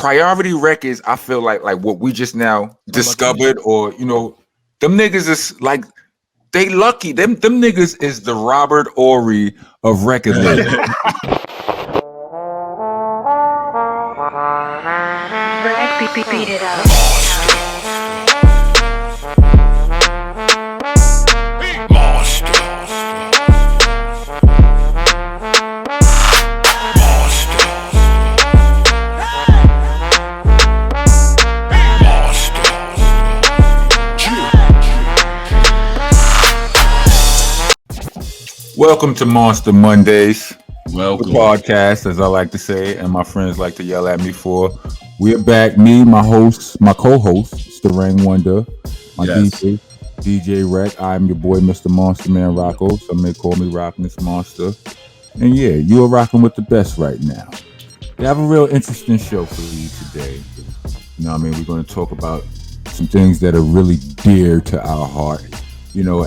Priority Records, I feel like what we just now discovered, or them niggas is like they lucky. Them niggas is the Robert Horry of record labels. Beat it up. Welcome to Monsta Mondayz. Welcome. The podcast, as I like to say, and my friends like to yell at me for. We're back. Me, my host, my co-host, Starang Wonder, my DJ Rec. I'm your boy, Mr. Monster Man Rocco. Some may call me Rockness Monster. And yeah, you are rocking with the best right now. We have a real interesting show for you today. You know what I mean? We're going to talk about some things that are really dear to our heart,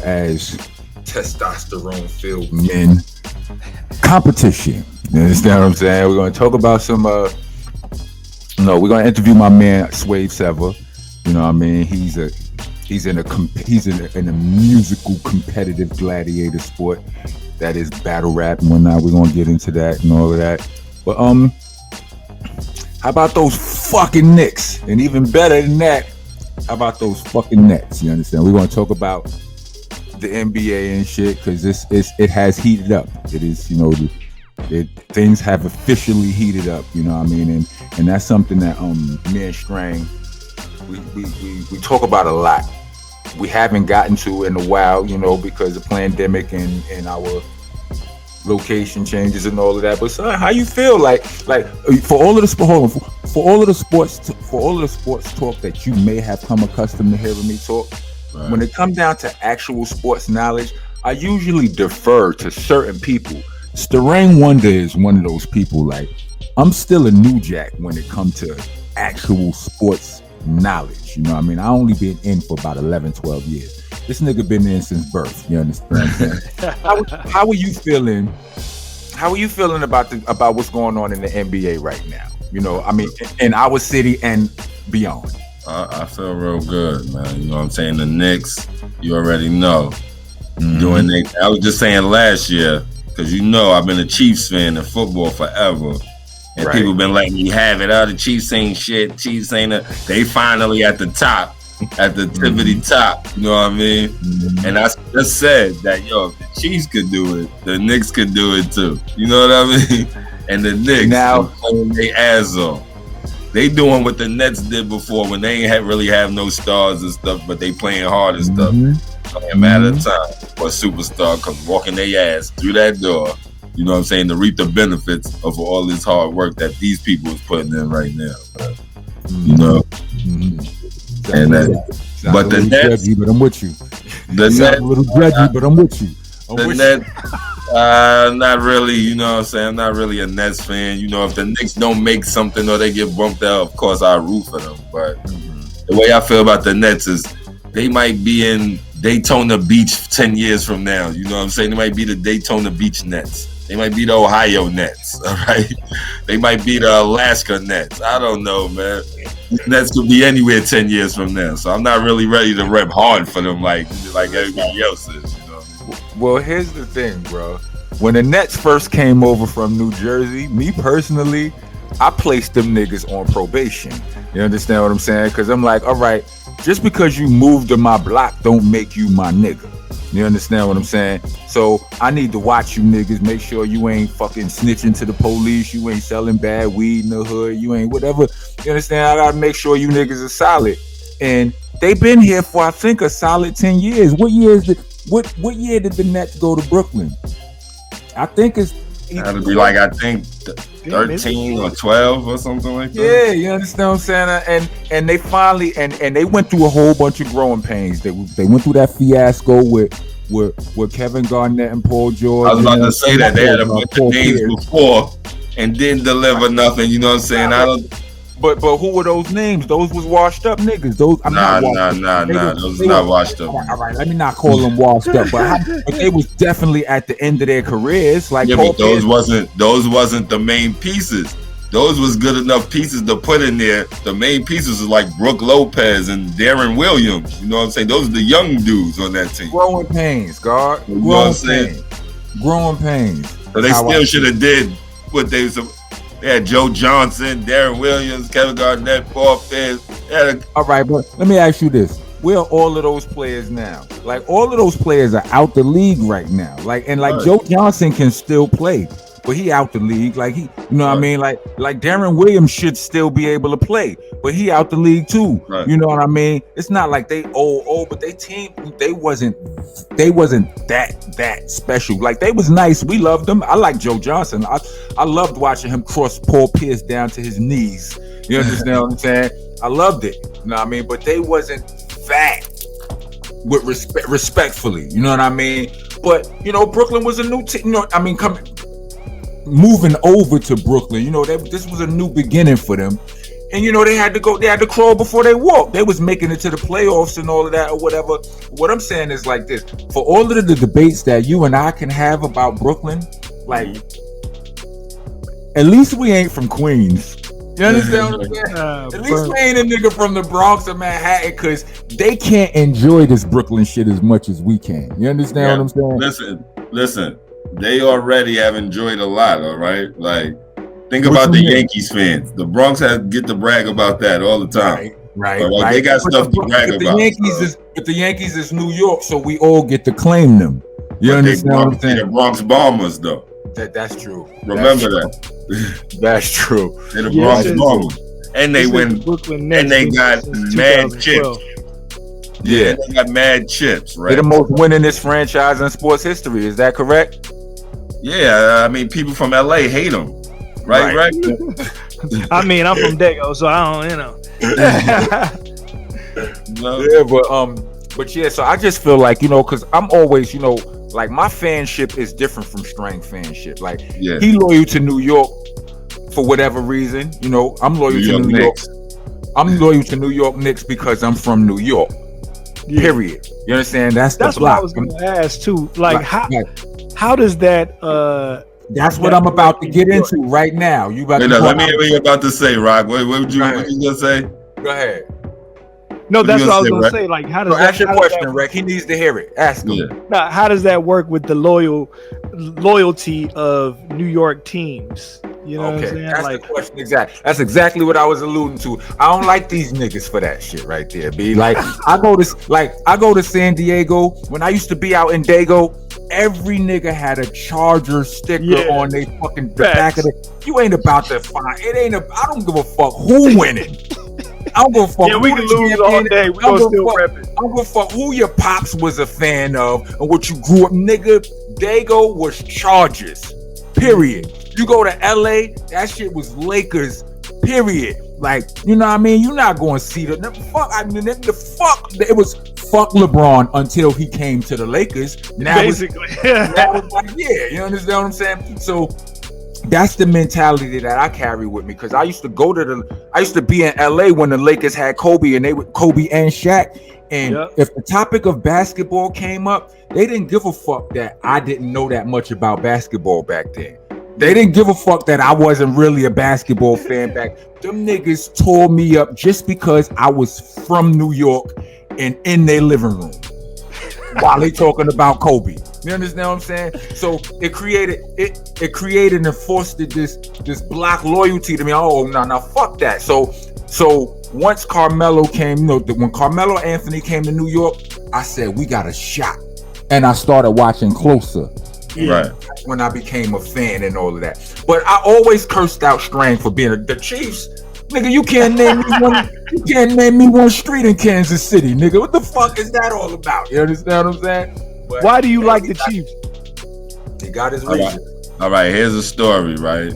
as testosterone-filled men. Competition. You understand what I'm saying? We're going to talk about some... we're going to interview my man Swave Sevah. You know what I mean? He's in a musical competitive gladiator sport that is battle rap and whatnot. We're going to get into that and all of that. But how about those fucking Knicks? And even better than that, how about those fucking Nets? You understand? We're going to talk about the NBA and shit because it has heated up. It is, things have officially heated up. You know what I mean? And that's something that me and Strang we talk about a lot. We haven't gotten to in a while, because of the pandemic and our location changes and all of that. But son, how you feel like for all of the sports talk that you may have come accustomed to hearing me talk? Right. When it comes down to actual sports knowledge, I usually defer to certain people. Starang Wonder is one of those people. Like, I'm still a new jack when it comes to actual sports knowledge. You know what I mean? I only been in for about 11, 12 years. This nigga been in since birth. You understand? How are you feeling? How are you feeling about what's going on in the NBA right now? In our city and beyond. I feel real good, man. You know what I'm saying? The Knicks, you already know. I was just saying last year, because I've been a Chiefs fan in football forever. And people been letting me have it. The Chiefs ain't shit. Chiefs ain't they finally at the top, at the tippity top. You know what I mean? Mm-hmm. And I just said that, if the Chiefs could do it, the Knicks could do it too. You know what I mean? And the Knicks now playing their ass off. They doing what the Nets did before when they ain't really have no stars and stuff, but they playing hard and stuff. Only a matter of time for a superstar comes walking their ass through that door. You know what I'm saying? To reap the benefits of all this hard work that these people is putting in right now. And but the Nets, but I'm with you. The Nets, a little grudgy, but I'm with you. The Nets, not really. You know what I'm saying? I'm not really a Nets fan. If the Knicks don't make something or they get bumped out, of course I root for them. But the way I feel about the Nets is they might be in Daytona Beach 10 years from now. You know what I'm saying? They might be the Daytona Beach Nets. They might be the Ohio Nets, all right? They might be the Alaska Nets. I don't know, man. The Nets could be anywhere 10 years from now. So I'm not really ready to rep hard for them like everybody else is, Well, here's the thing, bro. When the Nets first came over from New Jersey, me personally, I placed them niggas on probation. You understand what I'm saying? Because I'm like, all right, just because you moved to my block don't make you my nigga. You understand what I'm saying? So I need to watch you niggas, make sure you ain't fucking snitching to the police, you ain't selling bad weed in the hood, you ain't whatever. You understand? I gotta make sure you niggas are solid. And they been here for, I think, a solid 10 years. What year did the Nets go to Brooklyn? I think it's... That'll be like, I think 13 or 12 or something like that. Yeah, you understand what I'm saying? And they finally and they went through a whole bunch of growing pains. They went through that fiasco with Kevin Garnett and Paul George. I was about to say that they had a bunch of names before and didn't deliver nothing. You know what I'm saying? But who were those names? Those was washed up niggas. Those nah. Those not washed up. All right, let me not call them washed up, but they was definitely at the end of their careers. Like, but those wasn't the main pieces. those was good enough pieces to put in there. The main pieces was like Brooke Lopez and Darren Williams. You know what I'm saying? Those are the young dudes on that team. Growing pains, God. You know what I'm saying? Growing pains. So they still should have did what they had Joe Johnson, Darren Williams, Kevin Garnett, Paul Pierce. All right, but let me ask you this. Where are all of those players now? Like, all of those players are out the league right now. Like, and like Joe Johnson can still play, but he out the league. Like, he, you know what I mean? Like Darren Williams should still be able to play, but he out the league too. Right. You know what I mean? It's not like they old, but they wasn't that special. Like, they was nice. We loved them. I like Joe Johnson. I loved watching him cross Paul Pierce down to his knees. You understand what I'm saying? I loved it. You know what I mean? But they wasn't fat with respectfully. You know what I mean? But, you know, Brooklyn was a new team. You know, I mean, moving over to Brooklyn, you know, this was a new beginning for them. And, you know, they had to crawl before they walked. They was making it to the playoffs and all of that or whatever. What I'm saying is like this. For all of the debates that you and I can have about Brooklyn, like, at least we ain't from Queens. You understand what I'm saying? At least we ain't a nigga from the Bronx or Manhattan, because they can't enjoy this Brooklyn shit as much as we can. You understand what I'm saying? Listen. They already have enjoyed a lot, all right? Like, think about the Yankees fans. The Bronx get to brag about that all the time. Right. They got stuff to brag about. But the Yankees is New York, so we all get to claim them. You understand what I'm saying? They're Bronx Bombers, though. That's true. Remember that. That's true. They're the Bronx Bombers. And they win. And they got mad chips. Yeah, they got mad chips, right? They're the most winningest franchise in sports history. Is that correct? Yeah, I mean, people from LA hate them, right? I mean, I'm from Dago, so I don't, you know. Yeah, but yeah. So I just feel like, you know, because I'm always, you know, like, my fanship is different from Strang fanship. Like, he loyal to New York for whatever reason. You know, I'm loyal to New York. I'm loyal to New York Knicks because I'm from New York. Yeah. Period. You understand? That's the block. What I was going to ask too. Like, how does that? That's what I'm about to get into right now. You about to let me hear what you're about to say, Rock. What you gonna say? Go ahead. No, that's what I was gonna say. Like, how does ask your question, Rick? He needs to hear it. Ask him. Yeah. Now, how does that work with the loyalty of New York teams? You know what I'm saying? That's the question. Exactly. That's exactly what I was alluding to. I don't like these niggas for that shit right there. B. Like, I go to San Diego. When I used to be out in Dago, every nigga had a Charger sticker on their fucking back of it. You ain't about to find it. I don't give a fuck who winning. I don't give a fuck. Yeah, we can lose all day. We gonna still rep it. I don't give a fuck who your pops was a fan of and what you grew up, nigga. Dago was Chargers. Period. You go to LA, that shit was Lakers. Period. Like, you know what I mean? You're not going to see the fuck. I mean, it was fuck LeBron until he came to the Lakers. Now basically, that was like, yeah, you understand what I'm saying? So that's the mentality that I carry with me, because I used to be in LA when the Lakers had Kobe and Kobe and Shaq. And if the topic of basketball came up, they didn't give a fuck that I didn't know that much about basketball back then. They didn't give a fuck that I wasn't really a basketball fan back. Them niggas tore me up just because I was from New York and in their living room while they talking about Kobe. You understand what I'm saying? So it created and fostered this black loyalty to me. Oh, no, fuck that. So once Carmelo came, you know, when Carmelo Anthony came to New York, I said, we got a shot. And I started watching closer. Right. When I became a fan and all of that. But I always cursed out Strang for being the Chiefs. Nigga, you can't name me one street in Kansas City, nigga. What the fuck is that all about? You understand what I'm saying? But why do you like the Chiefs? He got his reason. All right, here's a story, right?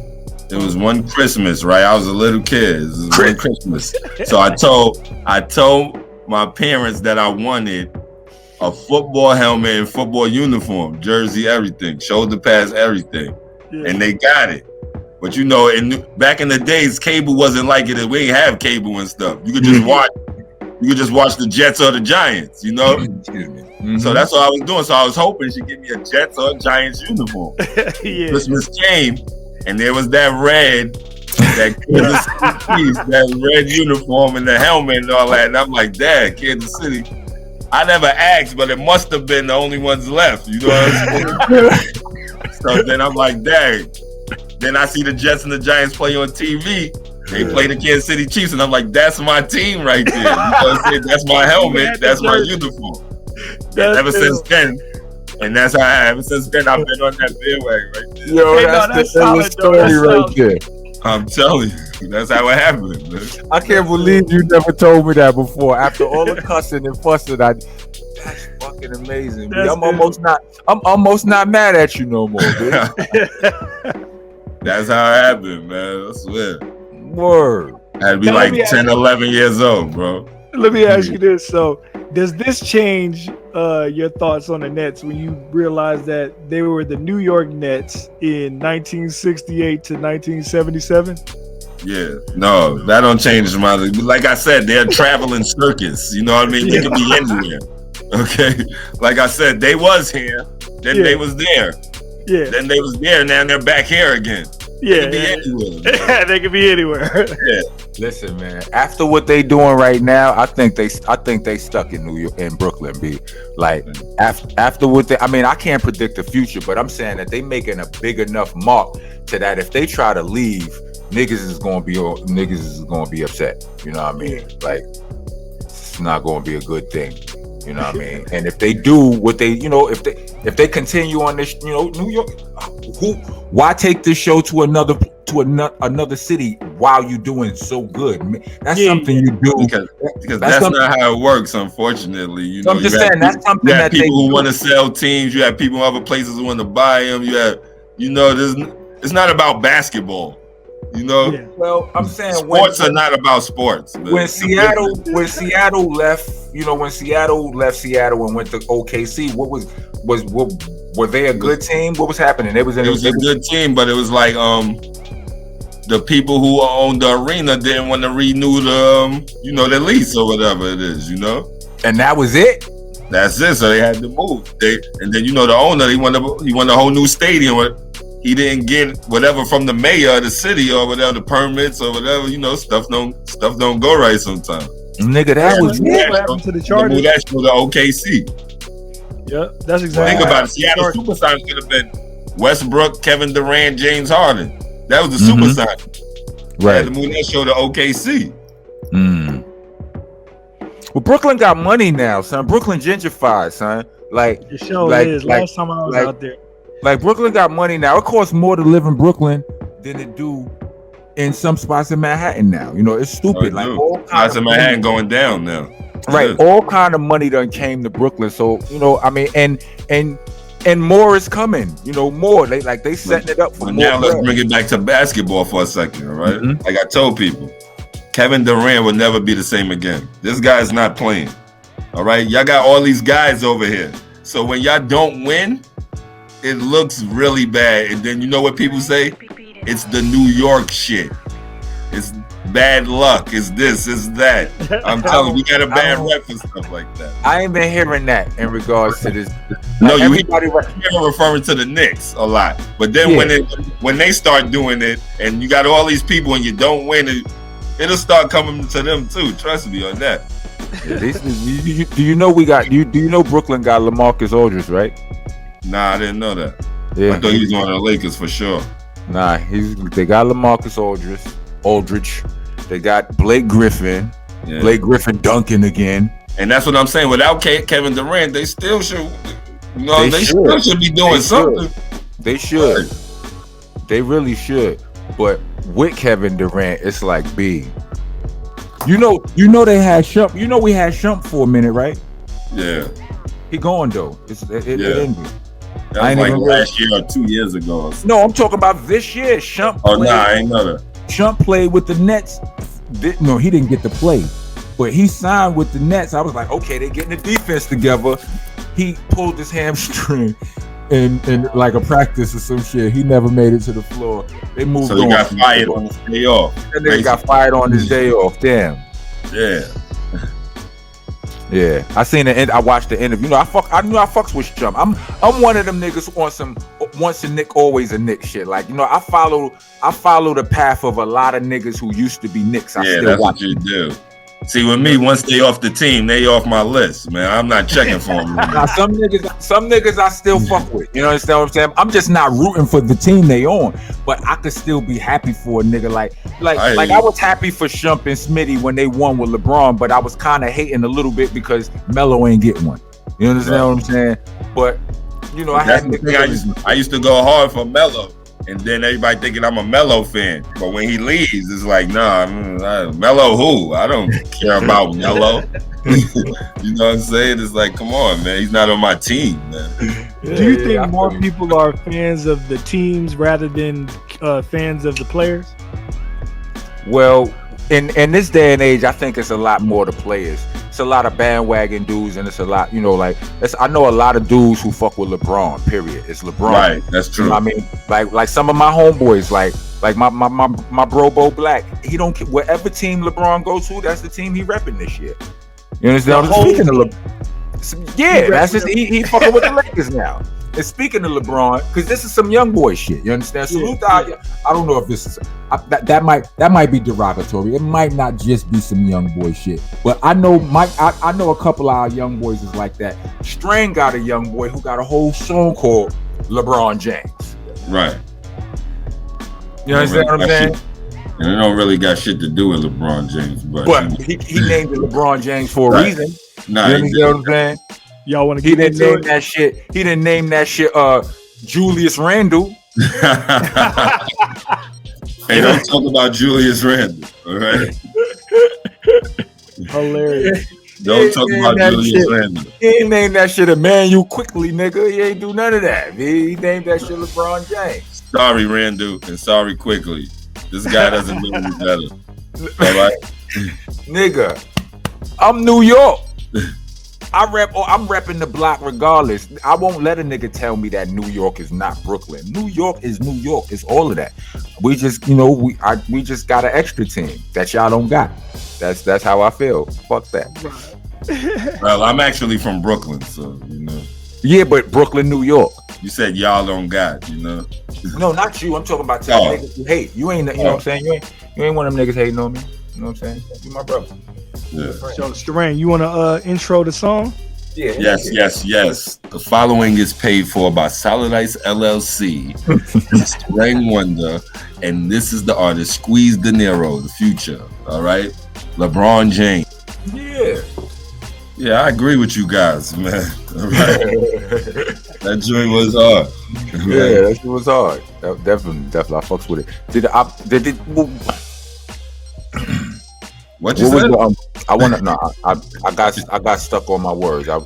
It was one Christmas, right? I was a little kid. It was one Christmas. So I told my parents that I wanted a football helmet and football uniform, jersey, everything, shoulder pads, everything. Yeah. And they got it. But you know, back in the days, cable wasn't like it. We ain't have cable and stuff. You could just watch. You could just watch the Jets or the Giants. You know. Mm-hmm. So that's what I was doing. So I was hoping she'd give me a Jets or a Giants uniform. Christmas came, and there was that red that Kansas City Chiefs, that red uniform and the helmet and all that. And I'm like, Dad, Kansas City. I never asked, but it must have been the only ones left. You know what I'm saying? So then I'm like, Dad. Then I see the Jets and the Giants play on TV. They play the Kansas City Chiefs, and I'm like, that's my team right there. You know what I'm saying? That's my helmet. That's my uniform. Ever since then, and that's how ever since then I've been on that bandwagon right there. Yo, that's the story right there. I'm telling you, that's how it happened. Man. I can't believe you never told me that before. After all the cussing and fussing, that's fucking amazing. I'm almost not mad at you no more, bitch. That's how it happened, man. I swear. Word. I had to be like 10, 11 years old, bro. Let me ask you this. So, does this change your thoughts on the Nets when you realize that they were the New York Nets in 1968 to 1977? Yeah. No, that don't change my... Like I said, they're a traveling circus. You know what I mean? They could be anywhere. Okay? Like I said, they was here. Then they was there. Yeah. Then they was there. Now they're back here again. They could be anywhere. They could be anywhere. Yeah. Listen, man. After what they doing right now, I think they stuck in New York, in Brooklyn. B. Like after what they, I mean, I can't predict the future, but I'm saying that they making a big enough mark to that if they try to leave, niggas is gonna be upset. You know what I mean? Like it's not gonna be a good thing. You know what I mean? And if they do what they, if they continue on this, New York, why take this show to another city while you're doing so good? That's something you do because that's not how it works. Unfortunately, I'm just saying that's something that people who want to sell teams. You have people in other places who want to buy them. You have, it's not about basketball. Well, I'm saying sports are not about sports. Man. When Seattle left, when Seattle left Seattle and went to OKC, were they a good team? What was happening? It was a good team, but it was like the people who owned the arena didn't want to renew the lease or whatever it is, And that was it. That's it. So they had to move. And then the owner he wanted a whole new stadium. He didn't get whatever from the mayor of the city or whatever, the permits or whatever, stuff don't go right sometimes. Nigga, that was what happened to the Chargers. That's for the OKC. Yeah, that's exactly. Think about it. Seattle Supersonics could have been Westbrook, Kevin Durant, James Harden. That was the Supersonics. Right. The move that show to OKC. Well, Brooklyn got money now, son. Brooklyn gentrified, son. Like it sure is. Last time I was out there. Like Brooklyn got money now. It costs more to live in Brooklyn than it do in some spots in Manhattan now. It's stupid. Like all spots in Manhattan going down now. Right. Yeah. All kind of money done came to Brooklyn. So, I mean, and more is coming. More. They setting it up for more. Now let's bring it back to basketball for a second, all right? Mm-hmm. Like I told people, Kevin Durant will never be the same again. This guy's not playing. All right. Y'all got all these guys over here. So when y'all don't win, it looks really bad. And then you know what people say? It's the New York shit. It's bad luck. It's this, it's that. I'm telling you, we got a bad rep for stuff like that. I ain't been hearing that in regards to this. No, you hear referring to the Knicks a lot. But then when they start doing it and you got all these people and you don't win it, it'll start coming to them too. Trust me on that. Do you know Brooklyn got LaMarcus Aldridge, right? Nah, I didn't know that. Yeah, I thought he was on the Lakers for sure. Nah, they got LaMarcus Aldridge. They got Blake Griffin. Yeah. Blake Griffin dunking again. And that's what I'm saying. Without Kevin Durant, they still should. Still should be doing something. They should. They really should. But with Kevin Durant, it's like B. They had Shump. We had Shump for a minute, right? Yeah. He gone though. It ended. That was like last year or 2 years ago. No, I'm talking about this year. Shump. I ain't know that. Shump played with the Nets. No, he didn't get to play, but he signed with the Nets. I was like, okay, they're getting the defense together. He pulled his hamstring in like a practice or some shit. He never made it to the floor. They moved on. So he got fired on his day off. That nigga got fired on his day off. Damn. Yeah. Yeah, I watched the interview. I knew I fucks with Shump. I'm one of them niggas on some once a Knick, always a Knick shit. Like, you know, I follow the path of a lot of niggas who used to be Knicks. Yeah, that's what you do. See, with me, once they off the team, they off my list, man. I'm not checking for them. Now, some niggas I still fuck with. You know what I'm saying? I'm just not rooting for the team they on, but I could still be happy for a nigga like I was happy for Shump and Smitty when they won with LeBron, but I was kind of hating a little bit because Melo ain't getting one. You understand what I'm saying? But you know, I used to go hard for Melo. And then everybody thinking I'm a Melo fan. But when he leaves, it's like, nah, Melo who? I don't care about Melo. You know what I'm saying? It's like, come on, man. He's not on my team, man. Do you think more people are fans of the teams rather than fans of the players? Well, in this day and age, I think it's a lot more the players. It's a lot of bandwagon dudes, and it's a lot, you know, like I know a lot of dudes who fuck with LeBron. Period. It's LeBron. Right, that's true. You know what I mean, like some of my homeboys, like my bro Bo Black. He don't care whatever team LeBron goes to. That's the team he repping this year. You understand? Speaking of that's just he fucking with the Lakers now. And speaking of LeBron, because this is some young boy shit, you understand? Salute I don't know if this is that might be derogatory. It might not just be some young boy shit, but I know I know a couple of our young boys is like that. Strain got a young boy who got a whole song called LeBron James. Right. You understand what I'm saying? And it don't really got shit to do with LeBron James, but he named it LeBron James for a reason. Nah, you understand what I'm saying? Y'all want to He didn't name that shit. He didn't name that shit Julius Randle. Hey, don't talk about Julius Randle, all right? Hilarious. Don't talk about Julius Randle. He ain't named that shit Emmanuel quickly, nigga. He ain't do none of that. He named that shit LeBron James. Sorry, Randle, and sorry, quickly. This guy doesn't know any better. All right? Nigga, I'm New York. I'm repping the block regardless. I won't let a nigga tell me that New York is not Brooklyn. New York is New York. It's all of that. We just, you know, we just got an extra team that y'all don't got. That's how I feel. Fuck that. Well, I'm actually from Brooklyn, so you know. Yeah, but Brooklyn, New York. You said y'all don't got, you know. No, not you. I'm talking about telling niggas you hate. You ain't, you know what I'm saying? You ain't one of them niggas hating on me. You know what I'm saying? You my brother. Yeah. So, Starang, you want to intro the song? Yeah. Yes. The following is paid for by Solid Ice LLC, Starang Wonder, and this is the artist Squeeze Dinero, the future. All right, LeBron James. Yeah, I agree with you guys, man. All right. That joint was hard. Yeah, that shit was hard. Definitely, I fucks with it. What you said? I got stuck on my words. I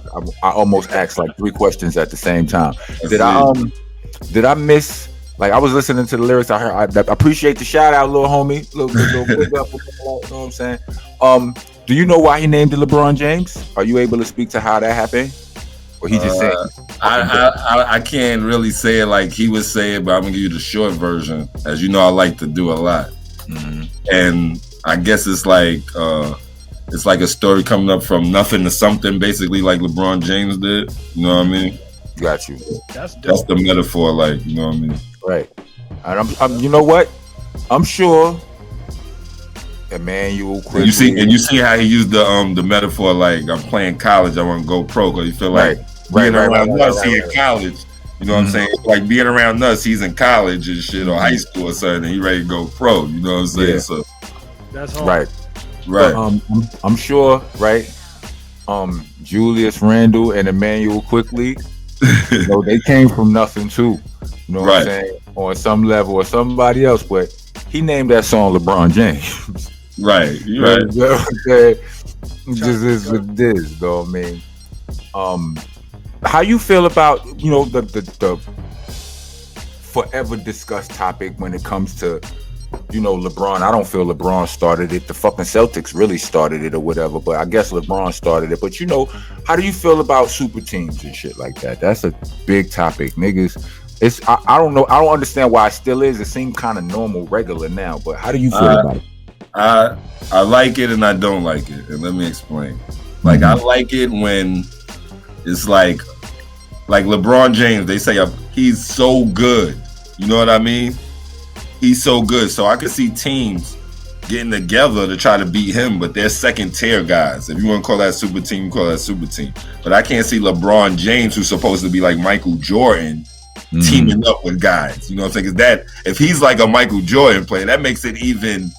almost asked like 3 questions at the same time. Did I miss? Like I was listening to the lyrics. I heard. I appreciate the shout out, little homie. Little big up. You know what I'm saying? Do you know why he named it LeBron James? Are you able to speak to how that happened? Or he just said? I can't really say it like he would say it, but I'm gonna give you the short version. As you know, I like to do a lot, and I guess it's like a story coming up from nothing to something, basically, like LeBron James did. You know what I mean? Got you. That's the metaphor, like, you know what I mean? Right. And I'm you know what? I'm sure Emmanuel quickly. And you see how he used the metaphor, like I'm playing college, I want to go pro, because you feel like being around us, he in college. You know what I'm saying? Like being around us, he's in college and shit, or high school or something, and he ready to go pro. You know what I'm saying? Yeah. So that's hard. Right. But, I'm sure, right? Julius Randle and Emmanuel quickly, you know, they came from nothing too. You know what I'm saying? On some level, or somebody else, but he named that song LeBron James. Right. You're right. You know what I'm saying? Just is what it is, though. I mean, how you feel about, you know, the forever discussed topic when it comes to, you know, LeBron? I don't feel LeBron started it. The fucking Celtics really started it or whatever, but I guess LeBron started it. But, you know, how do you feel about super teams and shit like that? That's a big topic, niggas. I don't know. I don't understand why it still is. It seems kind of normal, regular now, but how do you feel about it? I like it and I don't like it, and let me explain. Like I like it when it's like LeBron James. They say he's so good. You know what I mean? He's so good. So I could see teams getting together to try to beat him, but they're second tier guys. If you want to call that super team, call that super team. But I can't see LeBron James, who's supposed to be like Michael Jordan, teaming up with guys. You know what I'm saying? Because that, if he's like a Michael Jordan player, that makes it even.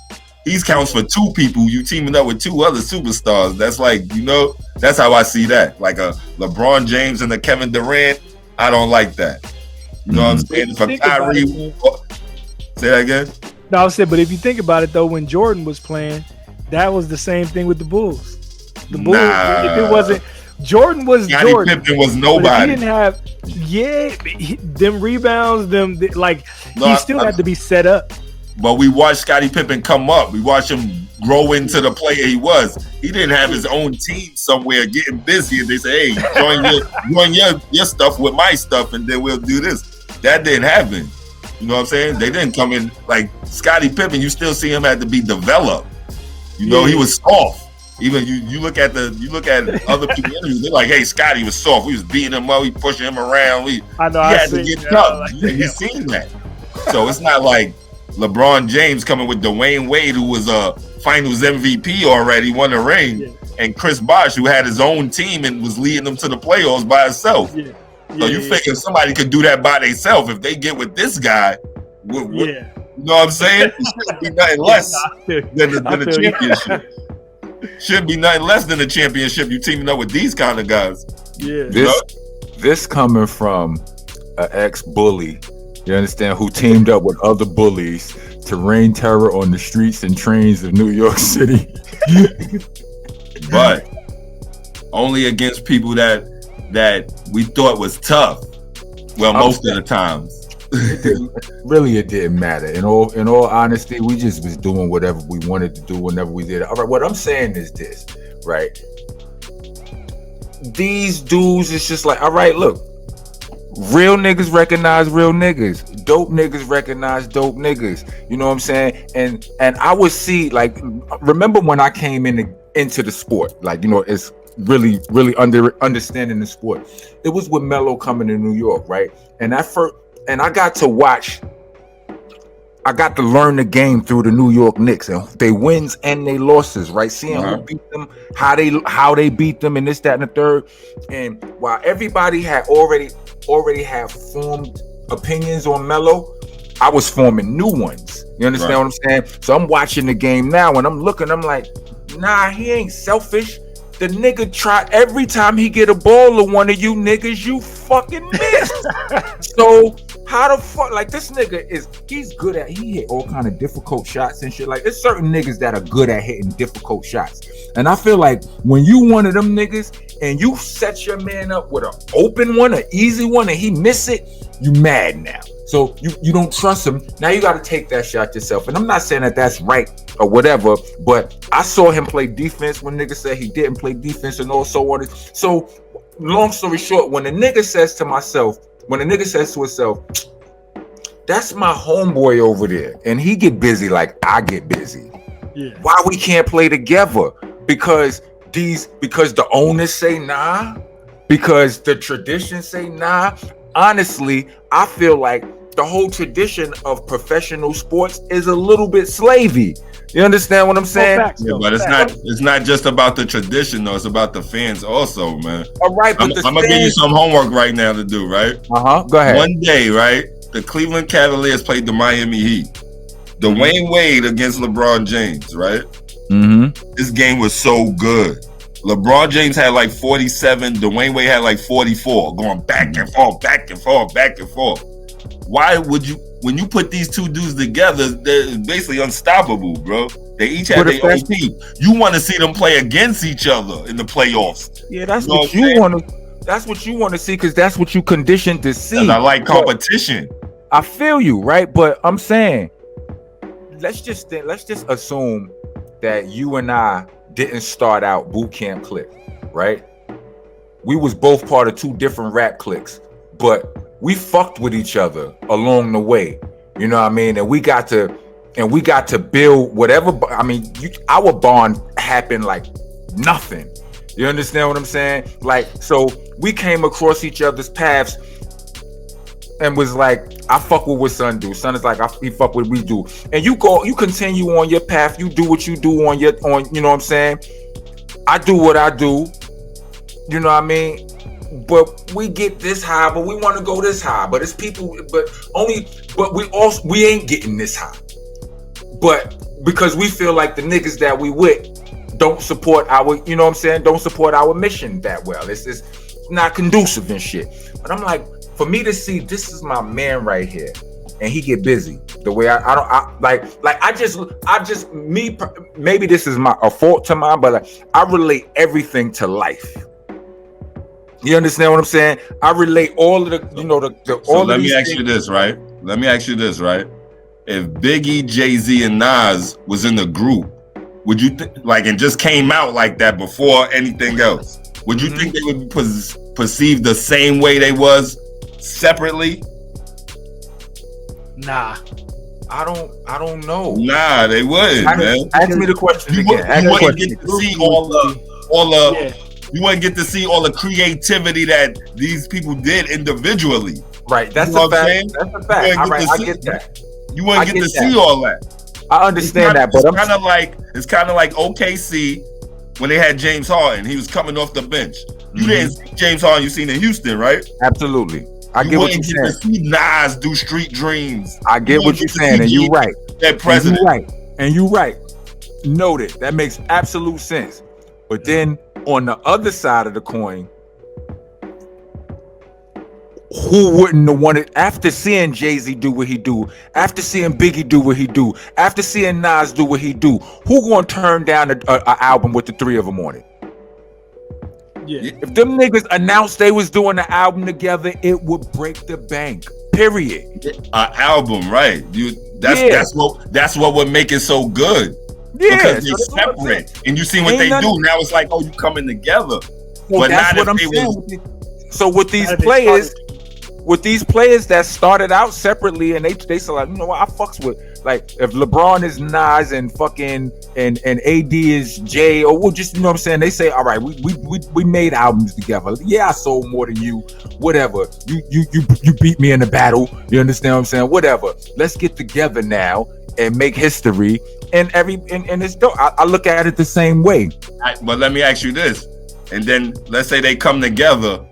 He counts for two people. You teaming up with two other superstars. That's like, you know, that's how I see that. Like a LeBron James and a Kevin Durant. I don't like that. You know what I'm saying? For Kyrie, say that again. No, I said, but if you think about it though, when Jordan was playing, that was the same thing with the Bulls. The Bulls, if it wasn't Jordan, was Scottie Jordan. Pippen was nobody. He didn't have, them rebounds, he still had to be set up. But we watched Scottie Pippen come up. We watched him grow into the player he was. He didn't have his own team somewhere getting busy, and they say, "Hey, join your stuff with my stuff, and then we'll do this." That didn't happen. You know what I'm saying? They didn't come in like Scottie Pippen. You still see him had to be developed. You know, he was soft. Even you look at other people interviews. They're like, "Hey, Scottie was soft. We was beating him up. We pushing him around. He had to get tough." You seen that. So it's not like LeBron James coming with Dwayne Wade, who was a Finals MVP already, won the ring, and Chris Bosh, who had his own team and was leading them to the playoffs by himself. So you figure somebody could do that by themselves if they get with this guy. You know what I'm saying? It shouldn't be nothing less than the championship. Should be nothing less than the championship. You teaming up with these kind of guys. This coming from an ex-bully. You understand? Who teamed up with other bullies to reign terror on the streets and trains of New York City. But only against people that we thought was tough. Well, most of the times. It didn't matter. In all honesty, we just was doing whatever we wanted to do whenever we did it. All right, what I'm saying is this, right? These dudes, it's just like, all right, look. Real niggas recognize real niggas. Dope niggas recognize dope niggas. You know what I'm saying? And I would see, like, remember when I came into the sport, like, you know, it's really understanding the sport. It was with Melo coming to New York, right? And I got to learn the game through the New York Knicks and they wins and they losses, right? Seeing who beat them, how they beat them, and this, that, and the third. And while everybody had already had formed opinions on Melo, I was forming new ones. You understand what I'm saying? So I'm watching the game now and I'm looking, I'm like, nah, he ain't selfish. The nigga try every time he get a ball to one of you niggas, you fucking miss. So how the fuck, like, this nigga he's good at, he hit all kind of difficult shots and shit. Like, there's certain niggas that are good at hitting difficult shots. And I feel like when you one of them niggas and you set your man up with an open one, an easy one, and he miss it, you mad now. So you don't trust him. Now you got to take that shot yourself. And I'm not saying that that's right or whatever, but I saw him play defense when niggas said he didn't play defense and all so on. So long story short, when a nigga says to himself, that's my homeboy over there, and he get busy like I get busy. Why we can't play together? Because the owners say nah, because the traditions say nah. Honestly, I feel like the whole tradition of professional sports is a little bit slavey. You understand what I'm saying? But it's not just about the tradition though, it's about the fans also, man. All right, but I'm gonna give you some homework right now to do, right? Go ahead. One day, right? The Cleveland Cavaliers played the Miami Heat. Dwayne Wade against LeBron James, right? This game was so good. LeBron James had like 47. Dwayne Wade had like 44, going back and forth, back and forth, back and forth. Why would you, when you put these two dudes together, they're basically unstoppable, bro. They each have their own team. You want to see them play against each other in the playoffs. Yeah, that's what you want to. That's what you want to see, because that's what you conditioned to see. And I like competition. I feel you, right? But I'm saying, let's just assume that you and I didn't start out boot camp clique, right? We was both part of two different rap cliques, but we fucked with each other along the way. You know what I mean? And we got to build whatever. I mean, our bond happened like nothing. You understand what I'm saying? Like, so we came across each other's paths, and was like, I fuck with what son do. Son is like, he fuck with what we do. And you continue on your path. You do what you do on, you know what I'm saying? I do what I do. You know what I mean? But we get this high, but we want to go this high. But it's people, but we ain't getting this high. But because we feel like the niggas that we with don't support our, you know what I'm saying? Don't support our mission that well. It's not conducive and shit. But I'm like, for me to see this is my man right here, and he get busy the way maybe this is a fault to mine, but like, I relate everything to life. You understand what I'm saying? I relate all of the, you know, Let me ask you this, right? If Biggie, Jay-Z, and Nas was in the group, would you and just came out like that before anything else? Would you think they would perceive the same way they was separately? Nah, I don't know. Nah, they wouldn't, man. Ask me the question again. You wouldn't get to see all the. You wouldn't get to see all the creativity that these people did individually. Right, that's a fact. That's a fact. All right, I get that. You wouldn't get to see all that. I understand that, but it's kind of like OKC when they had James Harden. He was coming off the bench. You didn't see James Harden. You seen in Houston, right? Absolutely. I get what you're saying. You see Nas do Street Dreams. I get what you're saying, and you're right. That president. And you're right. Noted. That makes absolute sense. But then on the other side of the coin, who wouldn't have wanted, after seeing Jay-Z do what he do, after seeing Biggie do what he do, after seeing Nas do what he do, who gonna turn down an album with the three of them on it? Yeah. If them niggas announced they was doing an album together, it would break the bank. Period. An album, right? That's what would make it so good. Yeah, because they're separate, and you see what they do now. It's like, oh, you coming together. Well, but that's what I'm saying. So with these players that started out separately, and they said, like, you know what, I fucks with, like, if LeBron is Nas and fucking and AD is Jay, or we'll just, you know what I'm saying, they say, all right, we made albums together. Yeah, I sold more than you, whatever. You beat me in the battle. You understand what I'm saying? Whatever. Let's get together now and make history. And it's dope. I look at it the same way. But let me ask you this. And then let's say they come together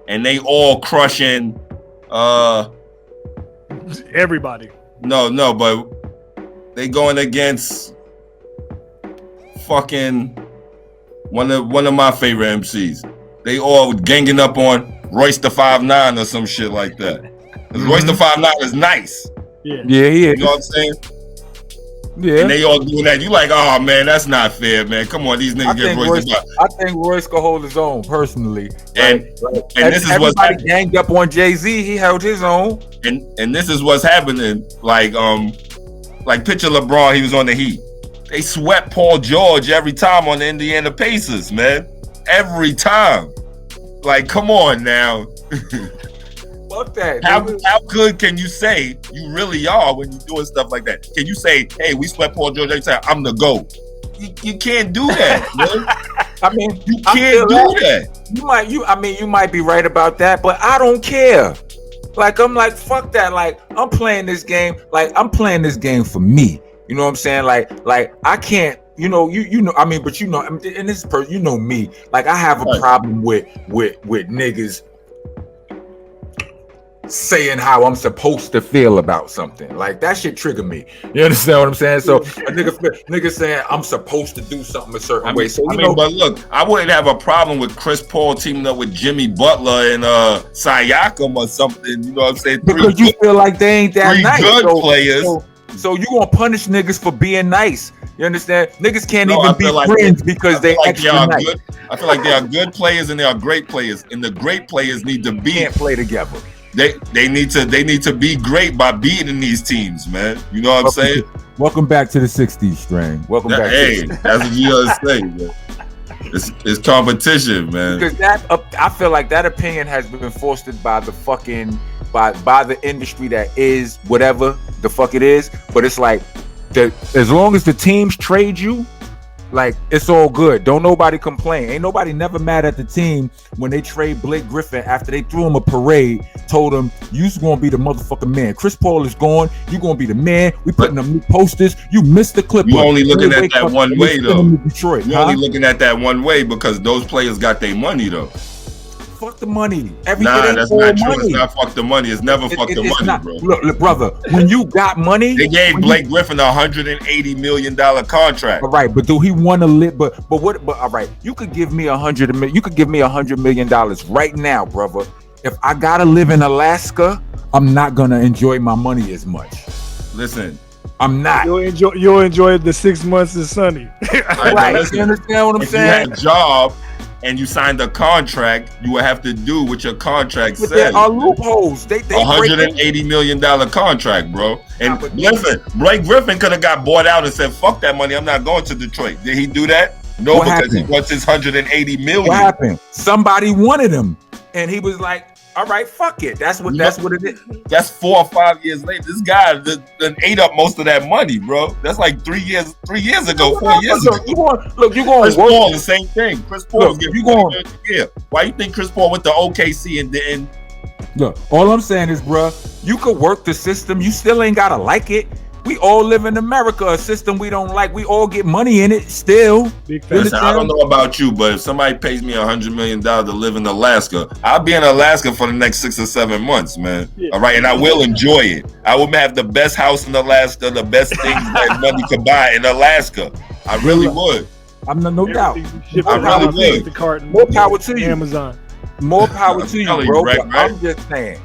and they all crushing everybody. No, but they going against fucking one of my favorite MCs. They all ganging up on Royce the 5'9" or some shit like that. Royce the 5'9" is nice. Yeah, he is. You know what I'm saying? Yeah. And they all doing that. You like, oh man, that's not fair, man. Come on, these niggas get Royce. I think Royce could hold his own personally. And this is what's happening. Ganged up on Jay-Z, he held his own. And this is what's happening. Like picture LeBron, he was on the Heat. They swept Paul George every time on the Indiana Pacers, man. Every time. Like, come on now. Fuck that. How good can you say you really are when you're doing stuff like that? Can you say, hey, we swept Paul George every time, I'm the GOAT? You can't do that, man. I mean, you can't do that. You might be right about that, but I don't care. Like, I'm like, fuck that. Like, I'm playing this game. Like, I'm playing this game for me. You know what I'm saying? Like I can't. You know. I mean, but you know, in this person, you know me. Like, I have a problem with niggas saying how I'm supposed to feel about something. Like, that shit trigger me. You understand what I'm saying? So a nigga saying I'm supposed to do something a certain way. So but look, I wouldn't have a problem with Chris Paul teaming up with Jimmy Butler and Siakam or something. You know what I'm saying? Because you feel like they ain't that nice. Good players. So you gonna punish niggas for being nice? You understand? Niggas can't even be friends because they extra nice. Good. I feel like they are good players and they are great players, and the great players need to can't play together. They need to be great by beating these teams, man. You know what I'm saying? Welcome back to the 60s, Strain. Welcome back. Hey, that's what you gotta say, man. It's competition, man. Because I feel like that opinion has been fostered by the fucking by the industry that is whatever the fuck it is. But it's like as long as the teams trade you, Like, it's all good. Don't nobody complain. Ain't nobody never mad at the team when they trade Blake Griffin after they threw him a parade, told him, you's going to be the motherfucking man. Chris Paul is gone. You going to be the man. We putting up new posters. You missed the Clippers. You only looking at that one way, though. Detroit, you only looking at that one way because those players got their money, though. Fuck the money. That's not true. It's not fuck the money. It's never fuck the money, not, bro. Look, brother, when you got money, they gave Blake Griffin a $180 million contract. All right, but do he want to live? But all right, you could give me $100 million. You could give me $100 million right now, brother. If I gotta live in Alaska, I'm not gonna enjoy my money as much. Listen, I'm not. You'll enjoy the 6 months of sunny. Right? You understand what I'm saying? If you had a job and you signed a contract, you would have to do what your contract says. There are loopholes. They $180 million contract, bro. And listen, Blake Griffin could have got bought out and said, "Fuck that money. I'm not going to Detroit." Did he do that? No, what because happened? He wants his $180 million. What happened? Somebody wanted him, and he was like, "All right, fuck it. That's what it is." That's 4 or 5 years later. This guy done ate up most of that money, bro. That's like 3 years ago, 4 years ago. You going Chris Paul, the same thing. Chris Paul getting why you think Chris Paul went to OKC and didn't? Look, all I'm saying is, bro, you could work the system. You still ain't gotta like it. We all live in America, a system we don't like. We all get money in it still. Listen, I don't know about you, but if somebody pays me $100 million to live in Alaska, I'll be in Alaska for the next 6 or 7 months, man. Yeah. All right, and I will enjoy it. I will have the best house in Alaska, the best things that money could buy in Alaska. I really would. I'm no doubt. I really would. More power to you. Amazon. More power to you, bro. Right. I'm just saying.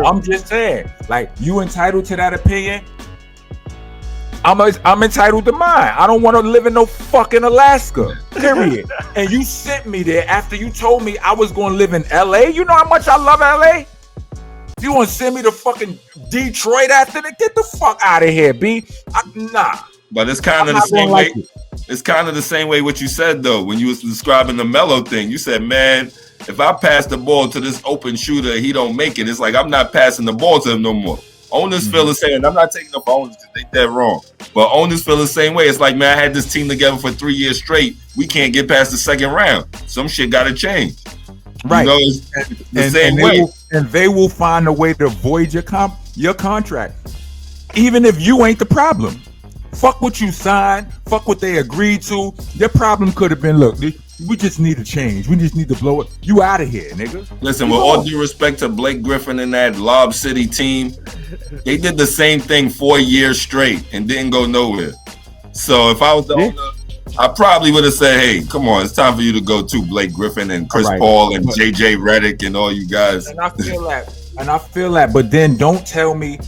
I'm just saying. Like, you entitled to that opinion. I'm entitled to mine. I don't want to live in no fucking Alaska, period. And you sent me there after you told me I was going to live in LA. You know how much I love LA? You want to send me to fucking Detroit after that? Get the fuck out of here, B. Nah. But it's kind of the same way. It's kind of the same way what you said, though, when you was describing the Melo thing. You said, man, if I pass the ball to this open shooter, he don't make it. It's like I'm not passing the ball to him no more. Owners feel the same. I'm not taking up owners because they dead wrong. But owners feel the same way. It's like, man, I had this team together for 3 years straight. We can't get past the second round. Some shit got to change. Right. You know, it's the same way. And they will find a way to void your contract. Even if you ain't the problem. Fuck what you signed. Fuck what they agreed to. Your problem could have been, look, we just need a change. We just need to blow it. You out of here, nigga. Listen, with all due respect to Blake Griffin and that Lob City team, they did the same thing 4 years straight and didn't go nowhere. So if I was the owner, I probably would have said, hey, come on, it's time for you to go too, Blake Griffin and Chris Paul and JJ Redick and all you guys. And I feel that. But then don't throw me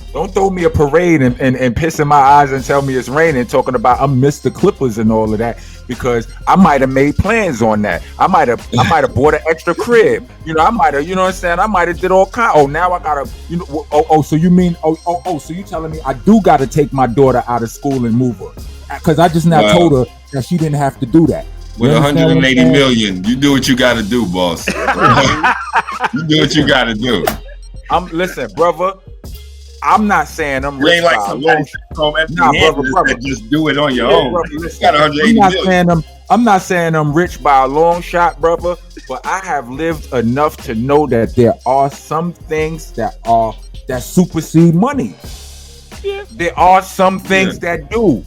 a parade and piss in my eyes and tell me it's raining, talking about I missed the Clippers and all of that, because I might have made plans on that. I might have bought an extra crib. You know, I might have, you know what I'm saying? I might have did all kind. Oh, now I gotta, you know, so you mean, so you telling me I do gotta take my daughter out of school and move her? Because I just now told her that she didn't have to do that. With 180 million, you do what you gotta do, boss. You do what you gotta do. Listen, brother. I'm not saying I'm rich. You ain't like some brother. Just do it on your own. Brother, listen, got 180 million. I'm not saying I'm rich by a long shot, brother. But I have lived enough to know that there are some things that supersede money. Yeah. There are some things that do.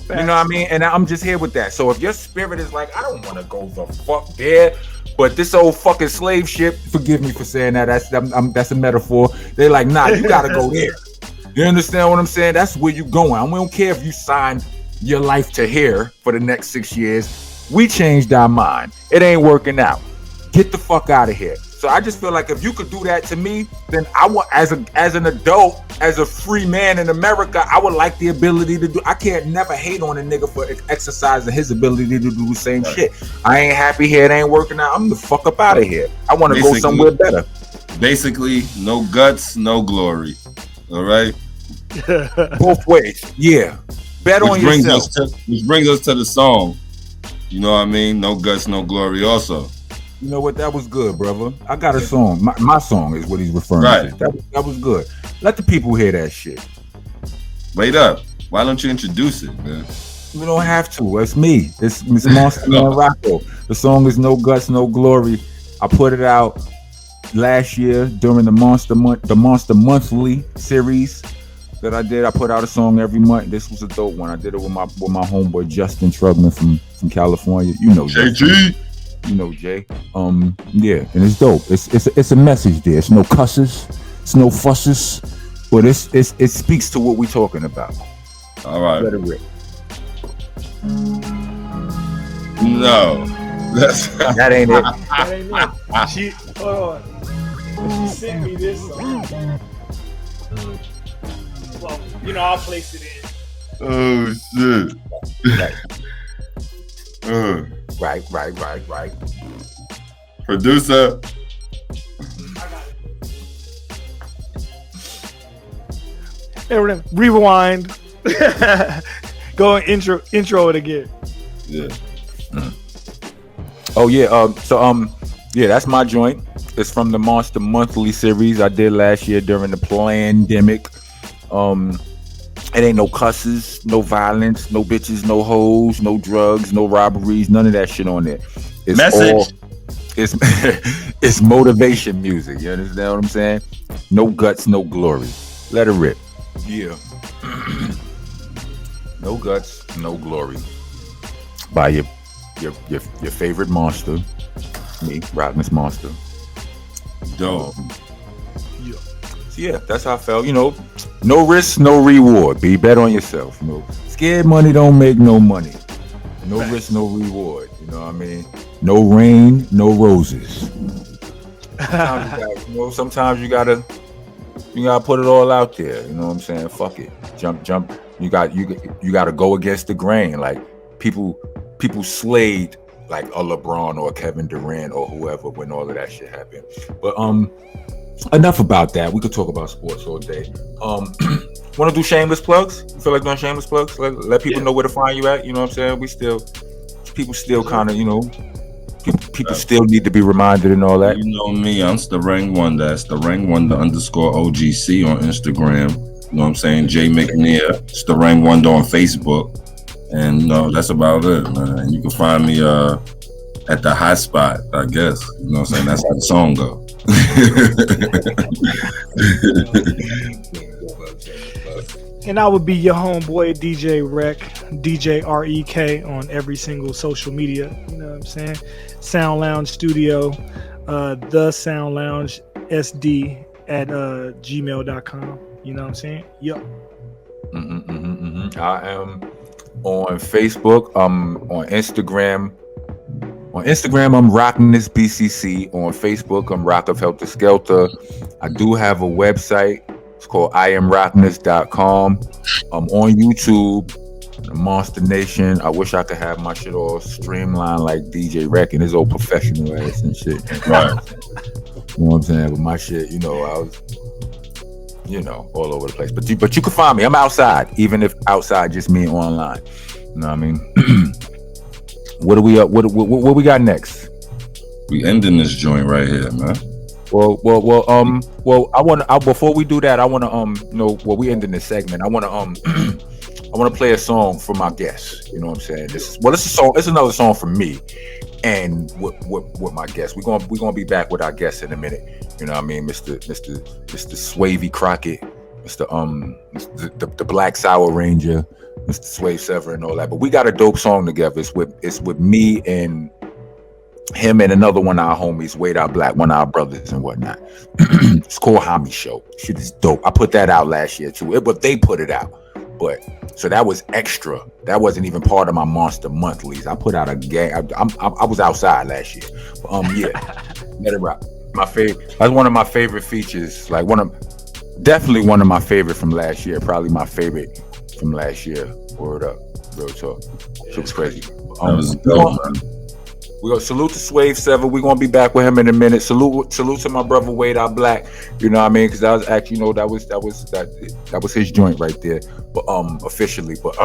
You know what I mean? And I'm just here with that. So if your spirit is like, I don't want to go the fuck there, but this old fucking slave ship, forgive me for saying that, that's a metaphor. They're like, nah, you gotta go there. You understand what I'm saying? That's where you going. We don't care if you signed your life to here for the next 6 years. We changed our mind. It ain't working out. Get the fuck out of here. So I just feel like if you could do that to me, then I want, as an adult, as a free man in America, I would like the ability to do. I can't never hate on a nigga for exercising his ability to do the same shit. I ain't happy here. It ain't working out. I'm the fuck up out of here. I want to go somewhere better. Basically, no guts, no glory. All right. Both ways. Yeah. Bet on yourself. Which brings us to the song. You know what I mean? No guts, no glory. Also. You know what? That was good, brother. I got a song. My song is what he's referring to. That was good. Let the people hear that shit. Wait up. Why don't you introduce it, man? We don't have to. It's me. It's Monster Man Rocco. The song is No Guts, No Glory. I put it out last year during the Monster Monthly series that I did. I put out a song every month. This was a dope one. I did it with my homeboy Justin Trugman from California. You know JG. You know Jay. Yeah, and it's dope. It's a message there. It's no cusses. It's no fusses. But it speaks to what we're talking about. All right. Let it rip. No, that ain't it. That ain't it. She hold on. She sent me this song. Well, you know, I'll place it in. Oh shit. Right. Producer. Hey, rewind. Go and intro it again. Yeah. Oh yeah. Yeah, that's my joint. It's from the Monster Monthly series I did last year during the pandemic. It ain't no cusses, no violence, no bitches, no hoes, no drugs, no robberies, none of that shit on there. It's message. It's motivation music. You understand what I'm saying? No guts, no glory. Let it rip. Yeah. No guts, no glory. By your favorite monster, me, Rockness Monster. Dope. Yeah, that's how I felt. You know, no risk, no reward. Be bet on yourself. You know, scared money don't make no money. No risk, no reward. You know what I mean? No rain, no roses. Sometimes you gotta put it all out there. You know what I'm saying? Fuck it. Jump. You gotta go against the grain. Like people slayed like a LeBron or a Kevin Durant or whoever when all of that shit happened. But enough about that. We could talk about sports all day. Want to do shameless plugs? You feel like doing shameless plugs? Let people know where to find you at. You know what I'm saying? People still kind of, you know, people still need to be reminded and all that. You know me, I'm Starang Wonder. That's Starang Wonder _OGC on Instagram. You know what I'm saying? Jay McNear, Starang Wonder on Facebook. And that's about it, man. And you can find me at the hot spot, I guess. You know what I'm saying? That's how the song go. And I would be your homeboy DJ Rec, DJ REK on every single social media. You know what I'm saying? Sound Lounge Studio, the Sound Lounge SD at gmail.com. You know what I'm saying? Yup. I am on Facebook. I'm on Instagram. On Instagram, I'm Rockness BCC. On Facebook, I'm Rock of Helter Skelter. I do have a website. It's called IamRockness.com. I'm on YouTube, Monster Nation. I wish I could have my shit all streamlined like DJ Rec and his old professional ass and shit. Right. You know what I'm saying? But my shit, you know, I was, you know, all over the place. But you can find me. I'm outside, even if outside just me online. You know what I mean? What do we what we got next? We ending this joint right here, man. Well, before we do that, I want to we ending this segment. I want to play a song for my guests. You know what I'm saying? It's a song. It's another song from me, and with my guests. We're gonna be back with our guests in a minute. You know what I mean, Mr. Swave Crockett, the Black Sour Ranger, Mr. Swave Sevah and all that. But we got a dope song together. It's with me and him and another one of our homies, Wade Out Black, one of our brothers and whatnot. It's called Homie Show. Shit is dope. I put that out last year too, but they put it out. But so that was extra. That wasn't even part of my Monster Monthlies. I put out a gang. I was outside last year. Yeah, let it rock. My favorite. That's one of my favorite features. Like definitely one of my favorite from last year. Probably my favorite from last year. Word up, real talk. Shit was crazy. That was dope, man. We gonna salute to Swave Sevah. We're gonna be back with him in a minute. Salute to my brother Wade Out Black. You know what I mean? Because that was actually, you know, that was his joint right there. But officially. But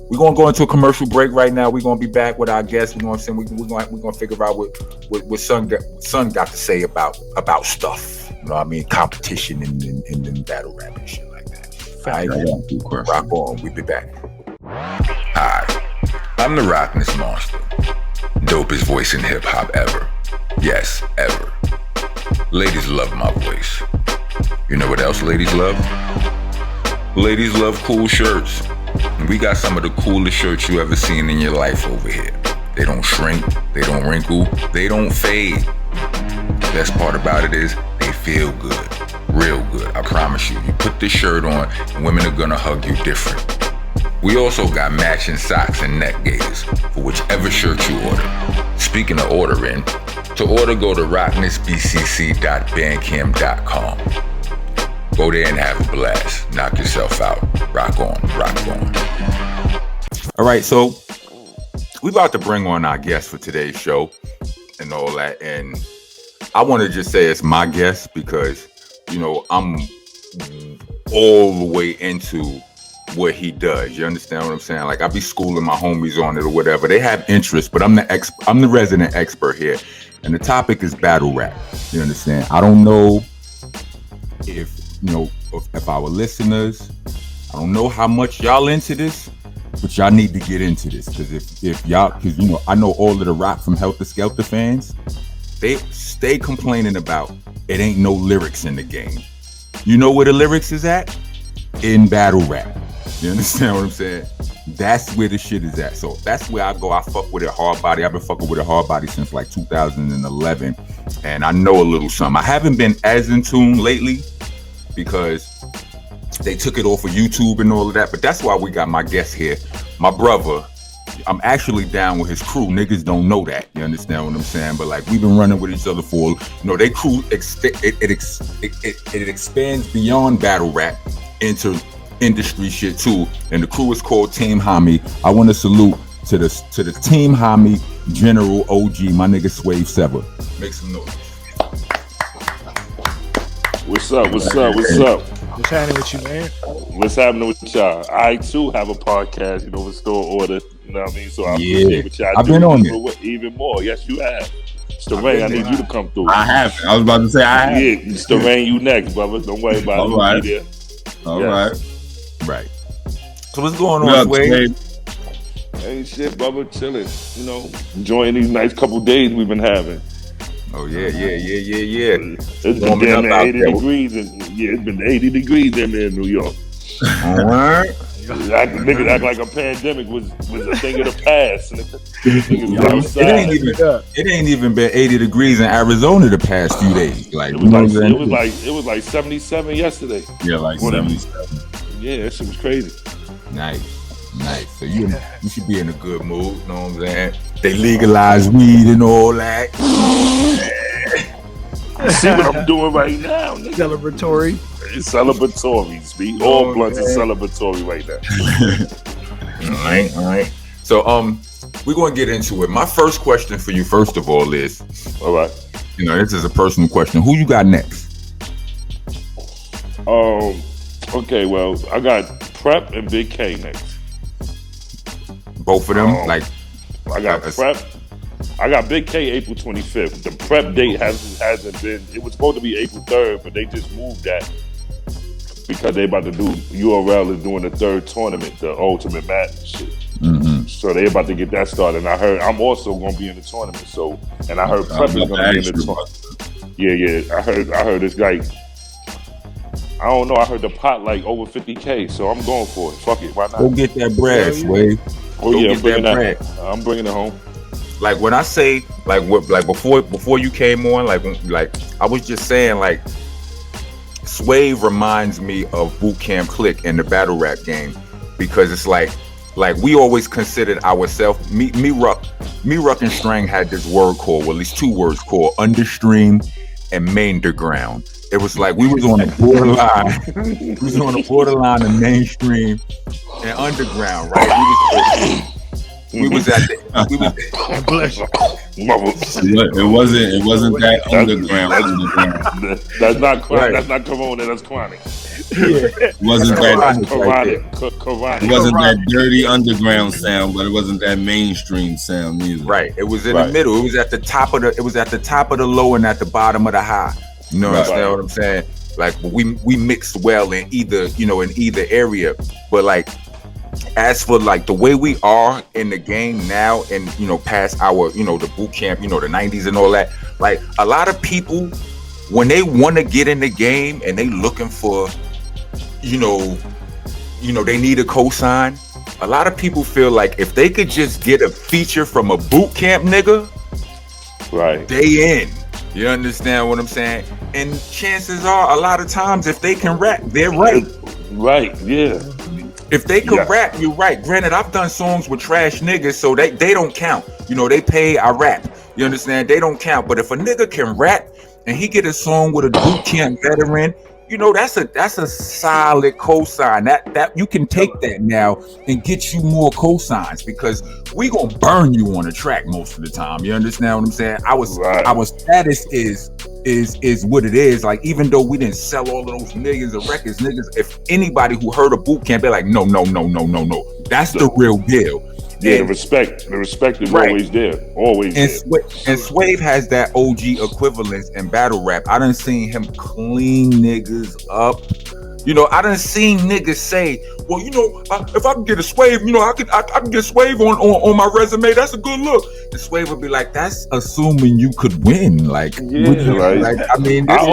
we're gonna go into a commercial break right now. We're gonna be back with our guests. You know what I'm saying? We're gonna figure out what Son got to say about stuff. You know what I mean? Competition and battle rap and shit like that. All right, rock on. We'll be back. Hi, I'm the Rockness monster. Dopest voice in hip-hop ever. Yes, ever. Ladies love my voice. You know what else ladies love? Ladies love cool shirts. We got some of the coolest shirts you ever seen in your life over here. They don't shrink, they don't wrinkle, they don't fade. The best part about it is they feel good, real good. I promise you. You put this shirt on and women are gonna hug you different. We also got matching socks and neck gaiters for whichever shirt you order. Speaking of ordering, to order go to rocknessbcc.bandcamp.com. Go there and have a blast. Knock yourself out. Rock on, rock on. All right, so we about to bring on our guest for today's show and all that. And I want to just say it's my guest because, you know, I'm all the way into what he does. You understand what I'm saying? Like, I be schooling my homies on it or whatever. They have interest, but I'm the resident expert here. And the topic is battle rap. You understand? I don't know if our listeners, I don't know how much y'all into this, but y'all need to get into this. Because if y'all, because, you know, I know all of the Rock from Helter Skelter fans, they stay complaining about it ain't no lyrics in the game. You know where the lyrics is at? In battle rap. You understand what I'm saying? That's where the shit is at. So that's where I go. I fuck with it hard body. I've been fucking with it hard body since like 2011. And I know a little something. I haven't been as in tune lately because they took it off of YouTube and all of that. But that's why we got my guest here. My brother. I'm actually down with his crew. Niggas don't know that. You understand what I'm saying? But like, we've been running with each other for, you know, they crew, it expands beyond battle rap into industry shit too. And the crew is called Team Homie. I want to salute to the Team Homie General OG, my nigga Swave Sevah. Make some noise. What's up? What's happening with you, man? What's happening with y'all? I too have a podcast, you know, with Store Order. You know what I mean? So I appreciate what y'all I've do. been on it. Even more. Yes, you have. Mr. Rain, I need you to come through. I have. I was about to say I have. Yeah, Mr. Rain, you next, brother. Don't worry about All it. right. Be there. All Yes. Right. So what's going on, Swave? Ain't shit, brother. Chilling. You know, enjoying these nice couple days we've been having. Oh yeah. It's been damn near 80 degrees, and it's been 80 degrees down there in New York. All right. Niggas act like a pandemic was a thing of the past. It ain't even been 80 degrees in Arizona the past few days. Like it was like 77 yesterday. Yeah, like 77. Yeah, that shit was crazy. Nice. So you should be in a good mood. You know what I'm saying? They legalize weed and all that. See what I'm doing right now, nigga. Celebratory. It's celebratory, speak. All blunts are celebratory right now. All right. So we're gonna get into it. My first question for you, first of all, is all right. You know, this is a personal question. Who you got next? Okay, well, I got Prep and Big K next. Both of them? I got Prep. I got Big K April 25th. The Prep date hasn't been. It was supposed to be April 3rd, but they just moved that because they about to do. URL is doing the third tournament, the Ultimate Match shit. Mm-hmm. So they about to get that started. And I heard I'm also gonna be in the tournament. So, and I heard Prep is gonna be in the tournament. Yeah. I heard this guy. I don't know. I heard the pot like over 50K. So I'm going for it. Fuck it. Why not? Go get that bread, Swave. Oh yeah, I'm bringing it home. Like when I say before you came on, like I was just saying, like Swave reminds me of Boot Camp Click in the battle rap game, because it's like we always considered ourselves. Me, Ruck and Strang had this word called, well, at least two words called understream and mainderground. It was like we was on the borderline. We was on the borderline of mainstream and underground, right? We was at the. It wasn't that underground. That's not chronic. Right. That's not Corona. That's chronic. It wasn't that dirty underground sound, but it wasn't that mainstream sound either. Right. It was in the middle. It was at the top of the. It was at the top of the low and at the bottom of the high. You know what I'm saying? Like we mixed well in either area, but like as for like the way we are in the game now, and you know, past our, you know, the boot camp, you know, the 90s and all that, like a lot of people when they want to get in the game and they looking for, you know, they need a cosign. A lot of people feel like if they could just get a feature from a boot camp nigga, right, they in. You understand what I'm saying? And chances are, a lot of times, if they can rap, they're right. Right, yeah. If they can rap, you're right. Granted, I've done songs with trash niggas, so they don't count. You know, they pay, I rap. You understand? They don't count. But if a nigga can rap and he get a song with a boot camp veteran, you know, that's a solid cosign. That you can take that now and get you more cosigns, because we gonna burn you on the track most of the time. You understand what I'm saying? Our status is what it is. Like, even though we didn't sell all of those millions of records, niggas, if anybody who heard a boot camp, they're like, no. That's the real deal. Yeah, the respect is always there. Always and there. And Swave has that OG equivalence in battle rap. I done seen him clean niggas up. You know, I done seen niggas say, well, you know, if I can get a Swave, you know, I can get Swave on my resume. That's a good look. And Swave would be like, that's assuming you could win. Like, right. Like, I mean, I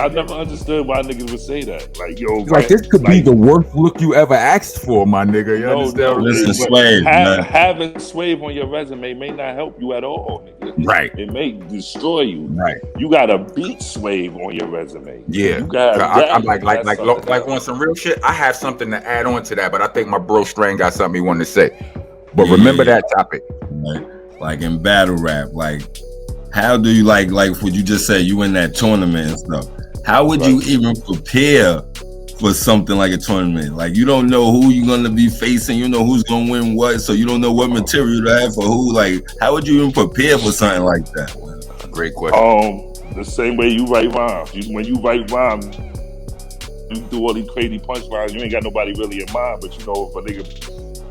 never understood why niggas would say that. Like, yo, like this could be the worst look you ever asked for, my nigga. You understand? Listen, Swave, having Swave on your resume may not help you at all, nigga. Right. It may destroy you. Right. You gotta beat Swave on your resume. Yeah. You gotta, I'm like on some real shit. I have something to add on to that, but I think my bro Strain got something he wanted to say. But remember that topic. Like in battle rap, like how do you like what you just said, you in that tournament and stuff? How would you even prepare for something like a tournament? Like, you don't know who you're gonna be facing, you know who's gonna win what, so you don't know what material to have for who. Like, how would you even prepare for something like that? Great question. The same way you write rhymes. When you write rhymes, you do all these crazy punch lines, you ain't got nobody really in mind, but you know, if a nigga,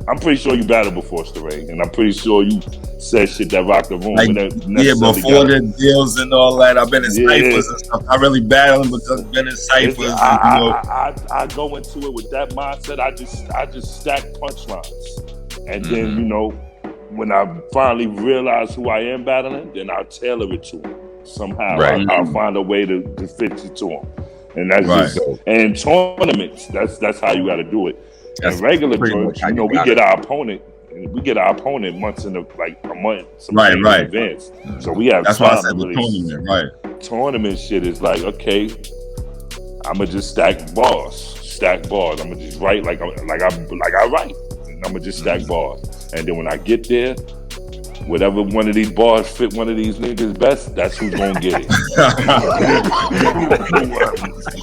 I'm pretty sure you battled before, Starang, and I'm pretty sure you said shit that rocked the room. Like, before the deals and all that, I've been in ciphers and stuff. I really battling because I've been in ciphers. I go into it with that mindset. I just stack punchlines, and then, you know, when I finally realize who I am battling, then I'll tailor it to them somehow. Right. I'll find a way to fit it to them. And that's just, and tournaments, that's how you got to do it. And regular joints, you know, we get our opponent months in a month, in advance. So we have that's time. Why I said the tournament, right? Tournament shit is like, okay, I'ma just stack bars. I'm gonna just write like I write. And I'm gonna just stack bars. And then when I get there, whatever one of these bars fit one of these niggas best, that's who's gonna get it.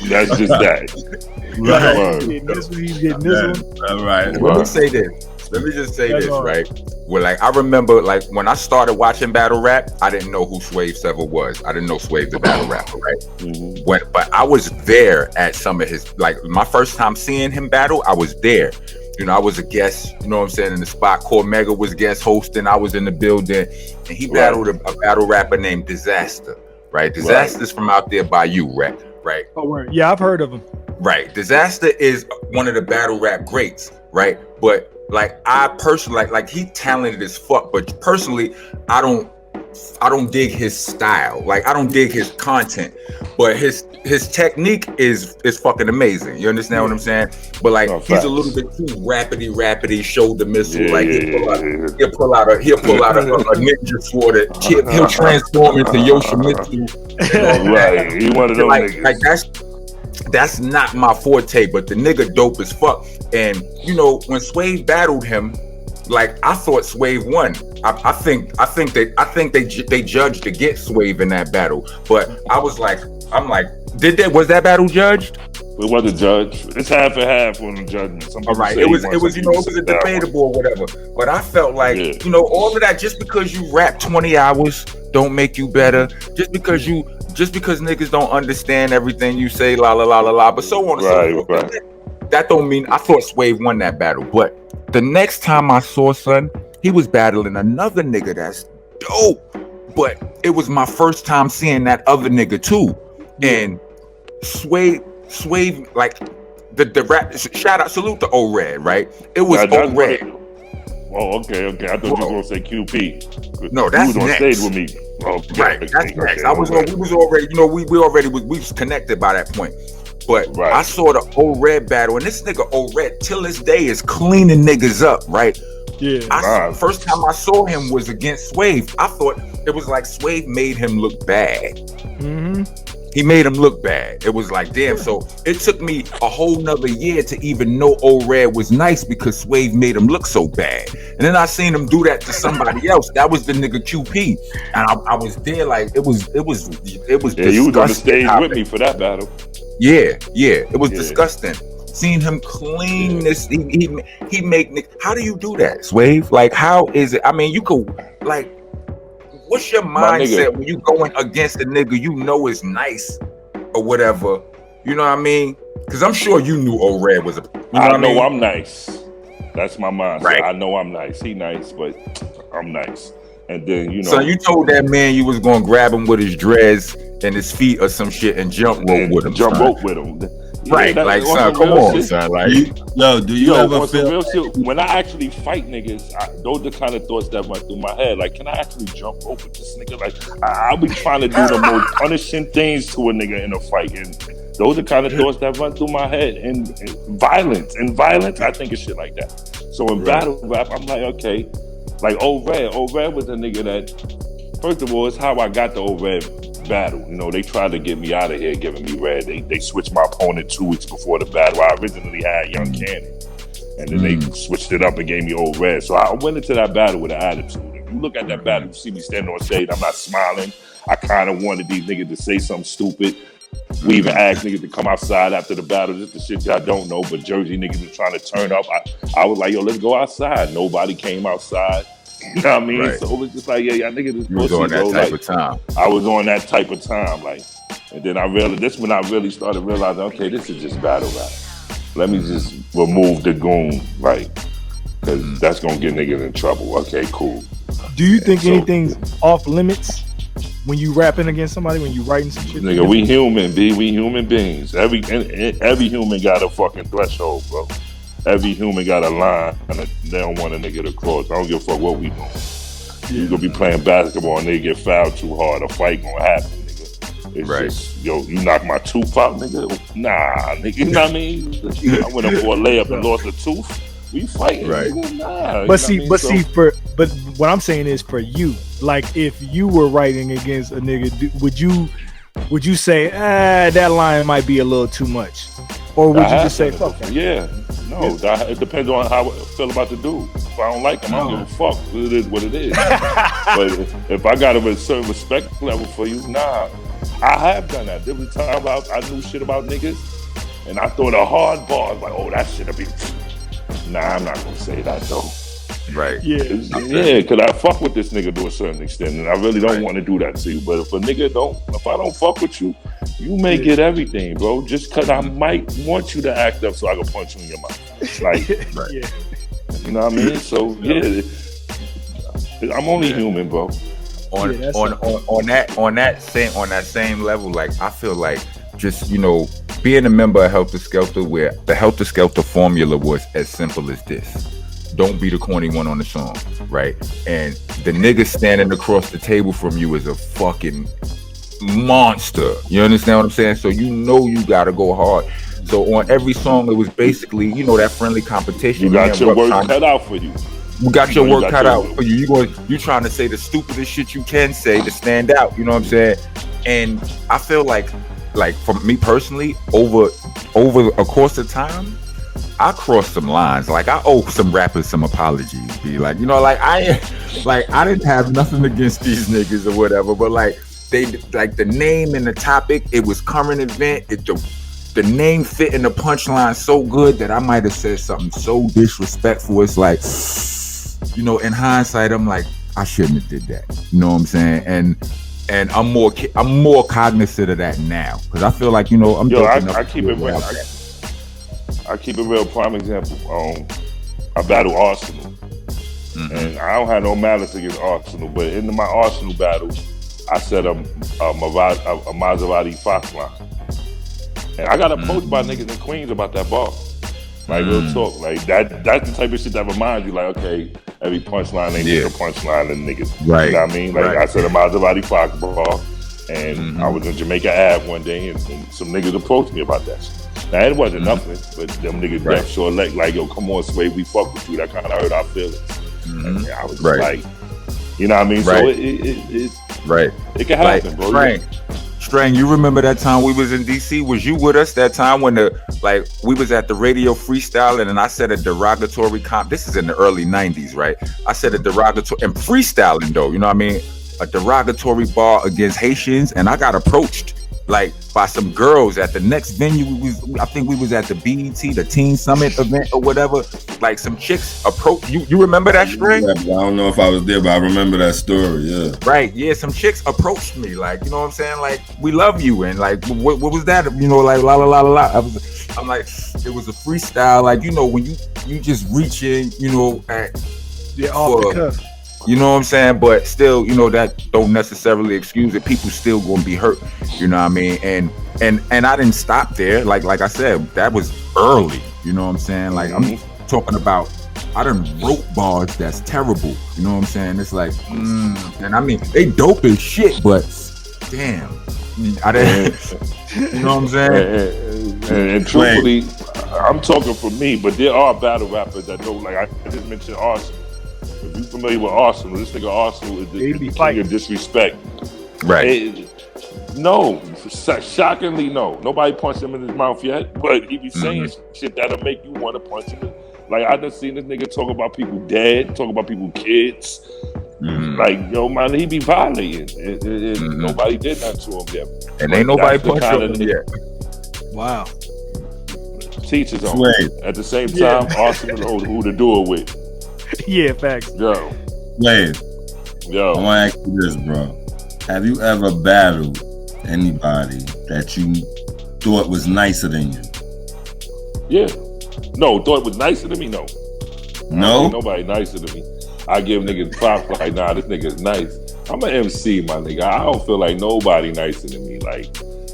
That's just that. Right. He's getting this one. All right. Let me say this. Let me just say this, right? Well, like, I remember, like, when I started watching battle rap, I didn't know who Swave Sevah was. I didn't know Swave the battle rapper, right? But I was there at some of his, like, my first time seeing him battle, I was there. You know, I was a guest, you know what I'm saying, in the spot. Cormega was guest hosting. I was in the building, and he battled a battle rapper named Disaster, right? Disaster's from out there by you, right? Oh, right. Yeah, I've heard of him. Right. Disaster is one of the battle rap greats, right? But like, I personally like he talented as fuck, but personally, I don't dig his style. Like, I don't dig his content, but his technique is fucking amazing. You understand what I'm saying? But like, he's a little bit too rapidy, shoulder missile. Like, he'll pull out a ninja sword. He'll transform into Yoshimitsu. Right. He one of those niggas. Like, that's not my forte, but the nigga dope as fuck. And you know, when Swave battled him, like, I thought Swave won. I think they judged to get Swave in that battle, but was that battle judged? It wasn't judged. It's half and half on the judgment. All right, it was you know, it was a debatable or whatever. But I felt like, you know, all of that, just because you rap 20 hours don't make you better. Just because niggas don't understand everything you say, la la la la la, but so on and so forth. Right. That don't mean I thought Swave won that battle. But the next time I saw son, he was battling another nigga that's dope. But it was my first time seeing that other nigga too. And Swave, like, the rap. Shout out, salute to O-Red, right? It was O-Red. Oh, okay. I thought you were gonna say QP. No, that's you was on next. stage with me. Okay, Right, that's next. Okay, we was already, we was connected by that point. But I saw the O-Red battle, and this nigga O-Red till this day is cleaning niggas up, right? Yeah. First time I saw him was against Swave. I thought it was like Swave made him look bad. Mm-hmm. He made him look bad. It was like, damn. So it took me a whole nother year to even know O-Red was nice because Swave made him look so bad. And then I seen him do that to somebody else. That was the nigga QP, and I was there like it was. Yeah, you was on the stage with me for that battle. Yeah, it was disgusting. Seeing him clean this, he make. How do you do that, Swave? Like, how is it? I mean, you could like. What's your mindset when you going against a nigga you know is nice or whatever? You know what I mean? Because I'm sure you knew O-Red was a. I know I'm nice. That's my mindset. Right. I know I'm nice. He nice, but I'm nice. And then So you told that man you was gonna grab him with his dreads and his feet or some shit and jump rope with him. Right, like, son, come on, shit. son. Like, do you ever feel real shit? When I actually fight niggas, those are the kind of thoughts that went through my head. Like, can I actually jump rope with this nigga? Like, I'll be trying to do the most punishing things to a nigga in a fight, and those are the kind of thoughts that run through my head. And violence, I think of shit like that. So in battle rap, I'm like, okay, like O-Red was a nigga that, first of all, it's how I got the O-Red battle. They tried to get me out of here giving me red. They switched my opponent 2 weeks before the battle. I originally had Young Cannon, and then they switched it up and gave me O-Red. So I went into that battle with an attitude. If you look at that battle, you see me standing on stage, I'm not smiling. I kind of wanted these niggas to say something stupid. We even asked niggas to come outside after the battle, just the shit y'all don't know, but Jersey niggas was trying to turn up. I was like, yo, let's go outside. Nobody came outside. You know what I mean? Right. So it was just like, yeah, y'all niggas is pussy. You was on that type of time. I was on that type of time, like, and then I realized this when I really started realizing, okay, this is just battle rap. Let me just remove the goon, like, because that's gonna get niggas in trouble. Okay, cool. Do you think anything's off limits when you rapping against somebody, when you writing some shit? Nigga, we human, B. We human beings. Every human got a fucking threshold, bro. Every human got a line and they don't want a nigga to cross. I don't give a fuck what we doing. Yeah. You gonna be playing basketball and they get fouled too hard, a fight gonna happen, nigga. It's just, yo, you knock my tooth out, nigga? Nah, nigga, you know what I mean? I went up for a layup and lost a tooth. We fighting, right? Nigga? Nah. But what I'm saying is for you, like if you were writing against a nigga, would you say, that line might be a little too much? Or would you just say, fuck it? Yeah. No, it depends on how I feel about the dude. If I don't like him, I don't give a fuck. It is what it is. But if I got a certain respect level for you, nah. I have done that. There was a time I knew shit about niggas, and I thought a hard bar, like, oh, that shit'll be. Nah, I'm not gonna say that though. Right. Yeah, because I fuck with this nigga to a certain extent, and I really don't want to do that to you. But if I don't fuck with you, you may get everything, bro. Just because I might want you to act up so I can punch you in your mouth. Like, you know what I mean? So I'm only human, bro. On that same level, like I feel like just being a member of Helter Skelter, where the Helter Skelter formula was as simple as this. Don't be the corny one on the song, right? And the nigga standing across the table from you is a fucking monster. You understand what I'm saying? So you gotta go hard. So on every song, it was basically, that friendly competition. You got your work cut out for you. You got your work cut out for you. You trying to say the stupidest shit you can say to stand out. You know what I'm saying? And I feel like for me personally, over a course of time, I crossed some lines. Like I owe some rappers some apologies. Be like, I didn't have nothing against these niggas or whatever, but they the name and the topic, it was current event. The name fit in the punchline so good that I might have said something so disrespectful. It's like, in hindsight, I'm like, I shouldn't have did that. You know what I'm saying? And I'm more cognizant of that now because I feel like I'm. Yo, I keep it real. I keep a real prime example. I battle Arsenal, and I don't have no malice against Arsenal, but in my Arsenal battle, I said a Maserati Fox line. And I got approached by niggas in Queens about that bar. Like real talk, like that's the type of shit that reminds you, like, okay, every punchline ain't just a punchline and niggas. Right. You know what I mean? Like I said a Maserati Fox bar, and I was in Jamaica Ave one day, and some niggas approached me about that shit. Now it wasn't nothing, but them niggas left short like, yo, come on, Swave, we fuck with you. That kind of hurt our feelings. And I was just like, you know what I mean? So it can happen, bro. Strang, you remember that time we was in DC? Was you with us that time when we was at the radio freestyling and I said a derogatory this is in the early 90s, right? I said a derogatory and freestyling though, you know what I mean? A derogatory bar against Haitians, and I got approached like by some girls at the next venue. I think we was at the BET, the Teen Summit event or whatever. Like some chicks approached you. You remember that, Strang? Yeah, I don't know if I was there, but I remember that story. Yeah. Right. Yeah. Some chicks approached me, like, you know what I'm saying? Like, we love you, and like, what was that? You know, like la la la la la. I'm like, it was a freestyle, like, you know, when you just reach in, you know, off the cuff. You know what I'm saying? But still, you know, that don't necessarily excuse it. People still gonna be hurt. You know what I mean? And I didn't stop there. Like I said, that was early. You know what I'm saying? Like I'm talking about, I done wrote bars that's terrible. You know what I'm saying? It's like, and I mean, they dope as shit, but damn, I didn't. You know what I'm saying? And truthfully, I'm talking for me, but there are battle rappers that don't, like I just mentioned Arsenal. If you familiar with Arsenal, this nigga Arsenal is the king of disrespect. Right. No, shockingly, no. Nobody punched him in his mouth yet, but he be saying shit that'll make you want to punch him. Like, I done seen this nigga talk about people dead, talk about people kids. Like, yo, man, he be violating. And nobody did that to him yet. And ain't nobody punched him yet. Wow. Teachers on. At the same time, Arsenal knows who to do it with. Yeah, facts. Yo. I want to ask you this, bro. Have you ever battled anybody that you thought was nicer than you? Yeah. No, thought was nicer than me? No. No? Nobody nicer than me. I give niggas props like, nah, this nigga's nice. I'm an MC, my nigga. I don't feel like nobody nicer than me. Like,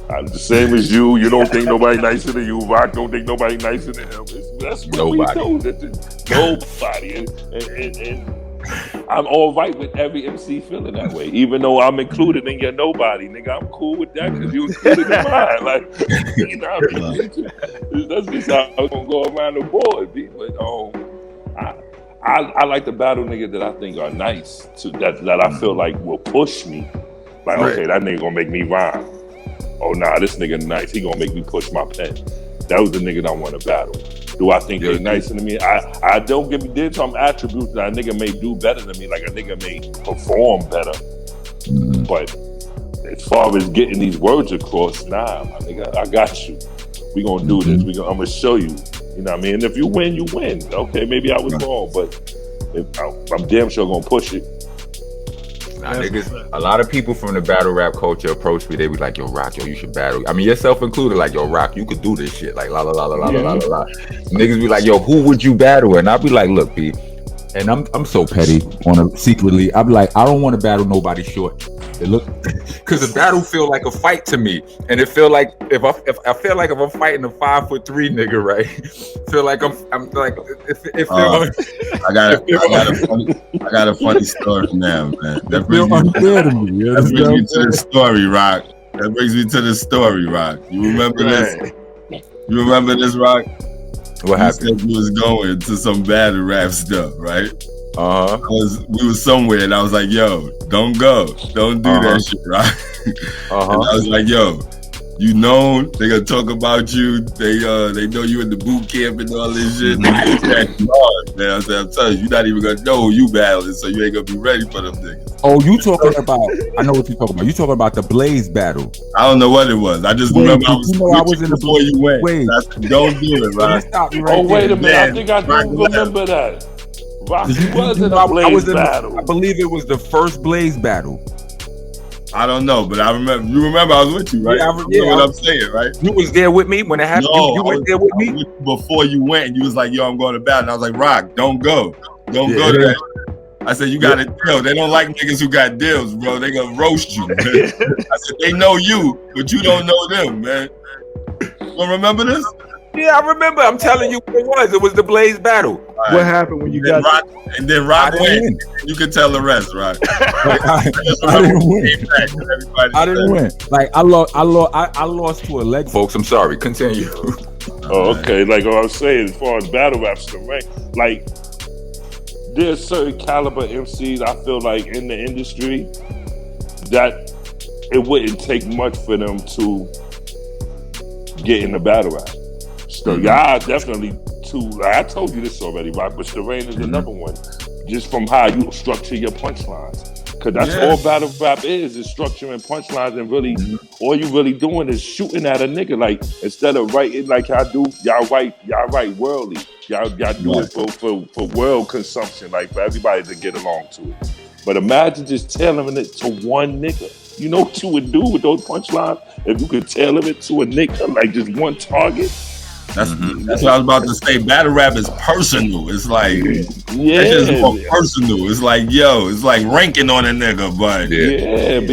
I'm the same as you. You don't think nobody nicer than you. Rock don't think nobody nicer than him. That's what nobody. We do. Nobody. And I'm all right with every MC feeling that way, even though I'm included in your nobody, nigga. I'm cool with that because you included in mine. Like, you know what I mean? That's just how I'm gonna go around the board. But I like the battle niggas that I think are nice, that I feel like will push me. Like, okay, that nigga gonna make me rhyme. Oh nah, this nigga nice. He gonna make me push my pen. That was the nigga I want to battle. Do I think they're nicer than me? I don't give me some attributes that a nigga may do better than me, like a nigga may perform better. But as far as getting these words across, nah, my nigga, I got you. We gonna do this. I'm gonna show you. You know what I mean? And if you win, you win. Okay, maybe I was wrong, but I'm damn sure gonna push it. Nah, niggas, a lot of people from the battle rap culture approach me. They be like, yo, Rock, yo, you should battle. I mean, yourself included, like, yo, Rock, you could do this shit. Like, la la la la la la la la. Niggas be like, yo, who would you battle? And I'll be like, look, P, and I'm so petty secretly. I'll be like, I don't want to battle nobody short. It look, because the battle feel like a fight to me, and it feel like if I feel like if I'm fighting a 5'3" nigga, right? Feel like I'm like if I got a funny story now, man. That brings me to the story, Rock. That brings me to the story, Rock. You remember this? You remember this, Rock? What happened? You said you was going to some battle rap stuff, right? We was somewhere, and I was like, "Yo, don't go, don't do that shit, right?" And I was like, "Yo, you know they gonna talk about you. They know you in the boot camp and all this shit. Man, I said, I'm telling you, you're not even gonna know who you battling, so you ain't gonna be ready for them niggas." Oh, you talking about? I know what you're talking about. You talking about the Blaze battle? I don't know what it was. I just remember I was in the before you went. I said, don't do it, right? Wait a minute. I think I don't remember that. Rocky was in the Blaze battle. I believe it was the first Blaze battle. I don't know, but I remember. You remember I was with you, right? You know what I'm saying, right? You was there with me when it happened. No, you went there with me before you went. And you was like, "Yo, I'm going to battle." And I was like, "Rock, don't go to that." I said, "You got a deal. They don't like niggas who got deals, bro. They gonna roast you." Man. I said, "They know you, but you don't know them, man." don't remember this? Yeah, I remember. I'm telling you what it was. It was the Blaze battle. Right. What happened when you got Rock, and then Rock I win. didn't You can tell the rest, right? I didn't win. I didn't win. Like I lost to a leg, folks. I'm sorry. Continue. Oh, okay. Like what I was saying, as far as battle raps, the rank, like there's certain caliber MCs I feel like in the industry that it wouldn't take much for them to get in the battle rap. So y'all definitely too. Like, I told you this already, right? But Sterain is the number one, just from how you structure your punchlines. Cause that's all battle rap is structuring punchlines, and really all you really doing is shooting at a nigga. Like instead of writing like y'all do, y'all write worldly. Y'all do it for world consumption, like for everybody to get along to it. But imagine just tailoring it to one nigga. You know what you would do with those punchlines if you could tailor it to a nigga, like just one target? That's what I was about to say. Battle rap is personal. It's like it's just more personal. It's like it's like ranking on a nigga, but and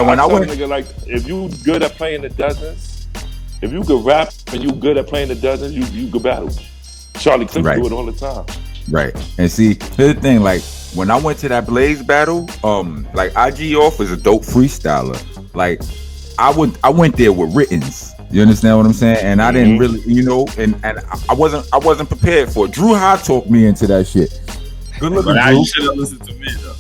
when I went, nigga, like if you good at playing the dozens, if you could rap and you good at playing the dozens, you could battle. Charlie Cliff do it all the time. Right. And see, here's the thing, like when I went to that Blaze battle, like IG Off was a dope freestyler. Like I went there with writtens. You understand what I'm saying? And I didn't really, and I wasn't prepared for it. Drew High talked me into that shit. Good looking, but Drew. You should have listened to me though.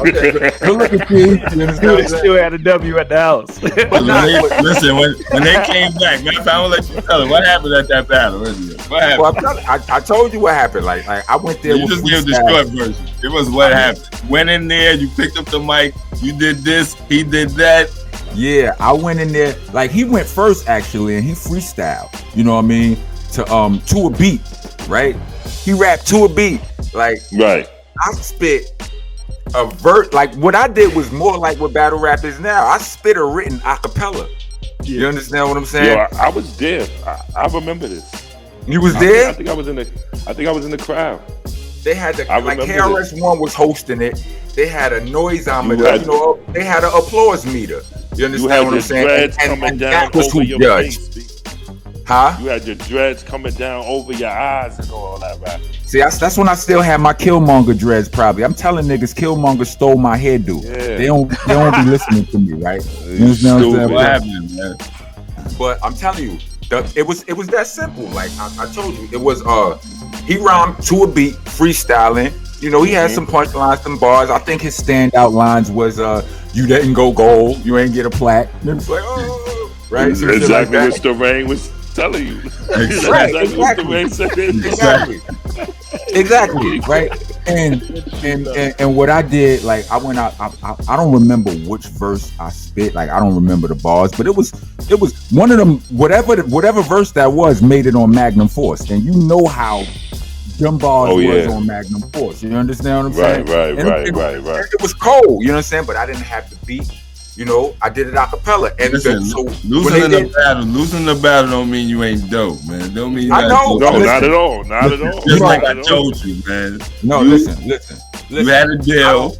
Okay, good looking, Steve. Still had a W at the house. Listen, when they came back, man, I'm gonna let you tell it. What happened at that battle? What happened? Well, I told you what happened. Like I went there. You just gave the short version. It was what happened. Went in there, you picked up the mic, you did this, he did that. Yeah, I went in there. Like he went first actually, and he freestyled. You know what I mean? To a beat, right? He rapped to a beat. Like right. I spit a like what I did was more like what battle rap is now. I spit a written acapella. You understand what I'm saying? Yo, I was there. I remember this. You was there? I think I was in the crowd. They had like KRS-One was hosting it. They had a noisometer. They had an applause meter. You understand what I'm saying? Dreads coming down over your face. Huh? You had your dreads coming down over your eyes and all that rap. See, that's when I still had my Killmonger dreads. Probably, I'm telling niggas, Killmonger stole my hairdo. Yeah. They don't be listening to me, right? You understand what happened, man? But I'm telling you, it was that simple. Like I told you, it was he rhymed to a beat, freestyling. You know, he had some punchlines, some bars. I think his standout lines was "You didn't go gold, you ain't get a plaque." And it was like, oh, right? So exactly what Sterain was telling you. Exactly. Right. And what I did, like I went out. I don't remember which verse I spit. Like I don't remember the bars, but it was one of them. Whatever verse that was made it on Magnum Force, and you know how them bars was on Magnum Force. You understand what I'm saying? Right. It was cold. You know what I'm saying? But I didn't have the beat. You know, I did it a cappella. And listen, losing the battle don't mean you ain't dope, man. Don't mean I know. No, not at all. Not at all. Just like I told you, man. No, listen. You had a deal.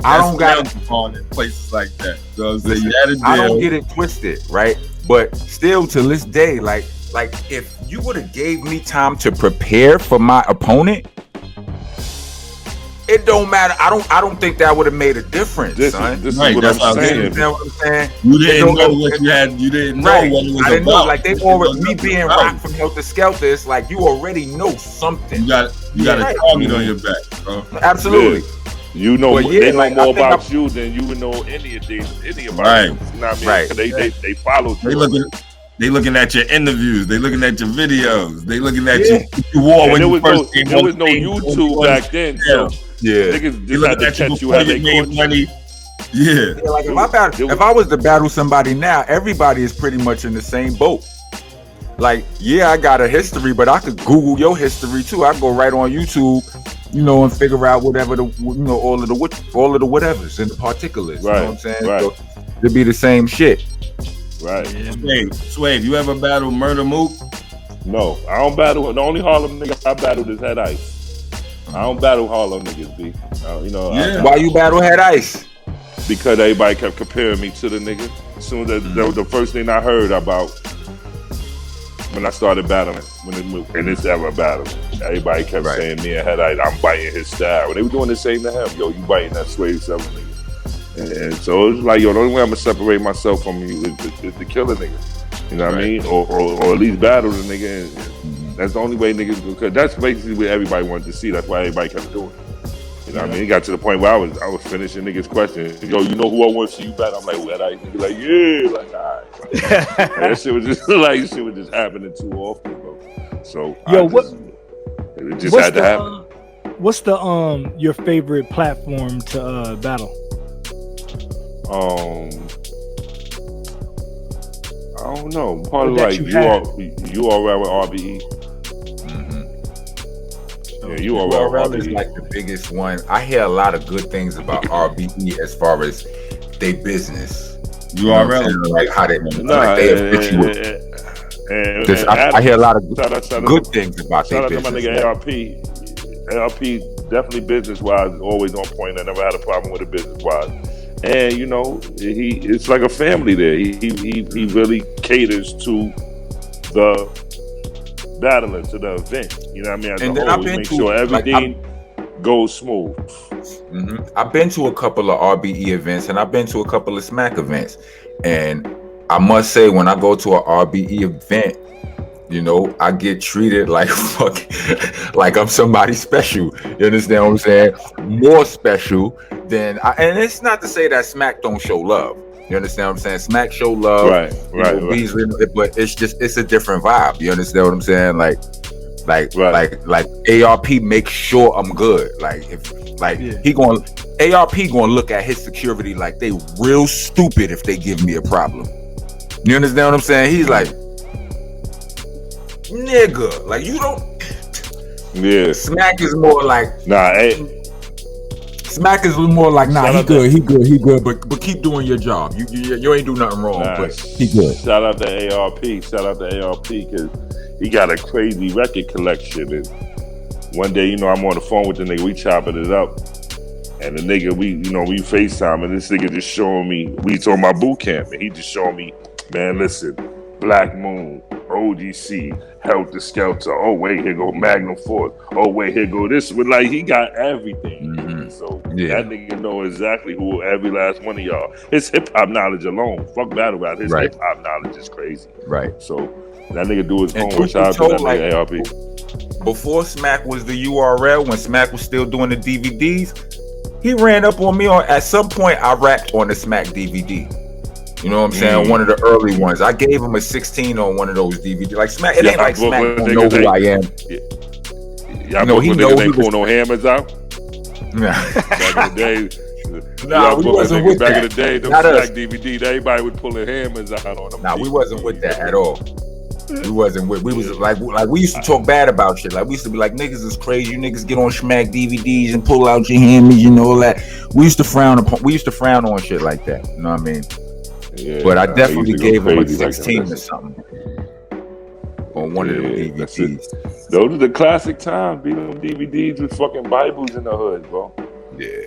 I don't got it on in places like that. So you had a deal. I don't get it twisted, right? But still, to this day, like if you would have gave me time to prepare for my opponent, it don't matter. I don't think that would have made a difference, son. This is what I'm saying. You know what I'm saying? You didn't know what you had. You didn't know what it was about. I didn't know. Like they already, me being rock from Helter Skelter, it's like you already know something. You got a target on your back, bro. Absolutely. Yeah. You know, they know more about you than you would know any of them. Right. You know what I mean? Right. They follow you. They looking at your interviews. They looking at your videos. They looking at you wore when you first came. There was no YouTube back then, so niggas just had to catch you how they caught money. Yeah. Like if I was to battle somebody now, everybody is pretty much in the same boat. Like, I got a history, but I could Google your history too. I go right on YouTube, and figure out whatever all of the whatevers and the particulars. Right. You know what I'm saying? Right. So it'd be the same shit. Right. Swave, you ever battle Murder Mook? No, I don't battle. The only Harlem nigga I battled is Head Ice. I don't battle Harlem niggas, B. Why you battle Head Ice? Because everybody kept comparing me to the nigga. As soon as that was the first thing I heard about when I started battling, in this era of battling. Everybody kept saying me and Headite, I'm biting his style. They were doing the same to him. Yo, you biting that Swave Sevah nigga. And so it was like, yo, the only way I'm gonna separate myself from you is to kill a nigga. You know what I mean? Or at least battle the nigga. And that's the only way niggas, because that's basically what everybody wanted to see. That's why everybody kept doing it. You know what I mean? It got to the point where I was finishing niggas' questions. Yo, you know who I want to see you battle? I'm like, who Headite? Nigga like, yeah, like, all right. And that shit was just like, shit was just happening too often, bro. So yo, it just had to happen. What's the your favorite platform to battle? I don't know. Probably like you all right with RBE. Yeah, URL is like the biggest one. I hear a lot of good things about RBE as far as their business. URL, like how they I hear a lot of good things about their business. Shout out to my nigga ARP. Definitely business wise, always on point. I never had a problem with it business wise. And you know, it's like a family there. He really caters to the battler, to the event. You know what I mean? As and then I've been make sure everything goes smooth. I've been to a couple of RBE events and I've been to a couple of Smack events. And I must say, when I go to an RBE event, you know, I get treated like like I'm somebody special. You understand what I'm saying? More special than and it's not to say that Smack don't show love. You understand what I'm saying? Smack show love, right. Beasley, but it's a different vibe. You understand what I'm saying? Like ARP makes sure I'm good. ARP gonna look at his security like they real stupid if they give me a problem. You understand what I'm saying? He's like, nigga, like you don't. Yeah. Smack is more like Smack is more like, he good, but keep doing your job. You ain't do nothing wrong, but he good. Shout out to ARP because he got a crazy record collection. And one day, you know, I'm on the phone with the nigga, we chopping it up, and the nigga, we FaceTime, and this nigga just showing me, we talking about boot camp, and he just showing me, man, listen, Black Moon, OGC, Helter Skelter. Oh wait, here go Magnum Force. Oh wait, here go this. But like he got everything. So that nigga know exactly who every last one of y'all. His hip hop knowledge alone, fuck battle rap. His hip hop knowledge is crazy. Right. So that nigga do his homework. Shout out to that nigga ARP. Before Smack was the URL, when Smack was still doing the DVDs, he ran up on me at some point. I rapped on the Smack DVD. You know what I'm saying? One of the early ones. I gave him a 16 on one of those DVDs. Like Smack, it ain't like Smack don't know who I am. You know, he knows he pull no hammers out. Back in the day. We wasn't with that. Back in the day, them Smack DVDs, everybody was pulling hammers out on them. We wasn't with that at all. We wasn't with. We was like we used to talk bad about shit. Like we used to be like, niggas is crazy. You niggas get on Smack DVDs and pull out your hammers. You know all that. We used to frown on shit like that. You know what I mean? Yeah, but I definitely gave him a 16 or something on one of them DVDs. Those are the classic times. Being on DVDs with fucking Bibles in the hood, bro. Yeah.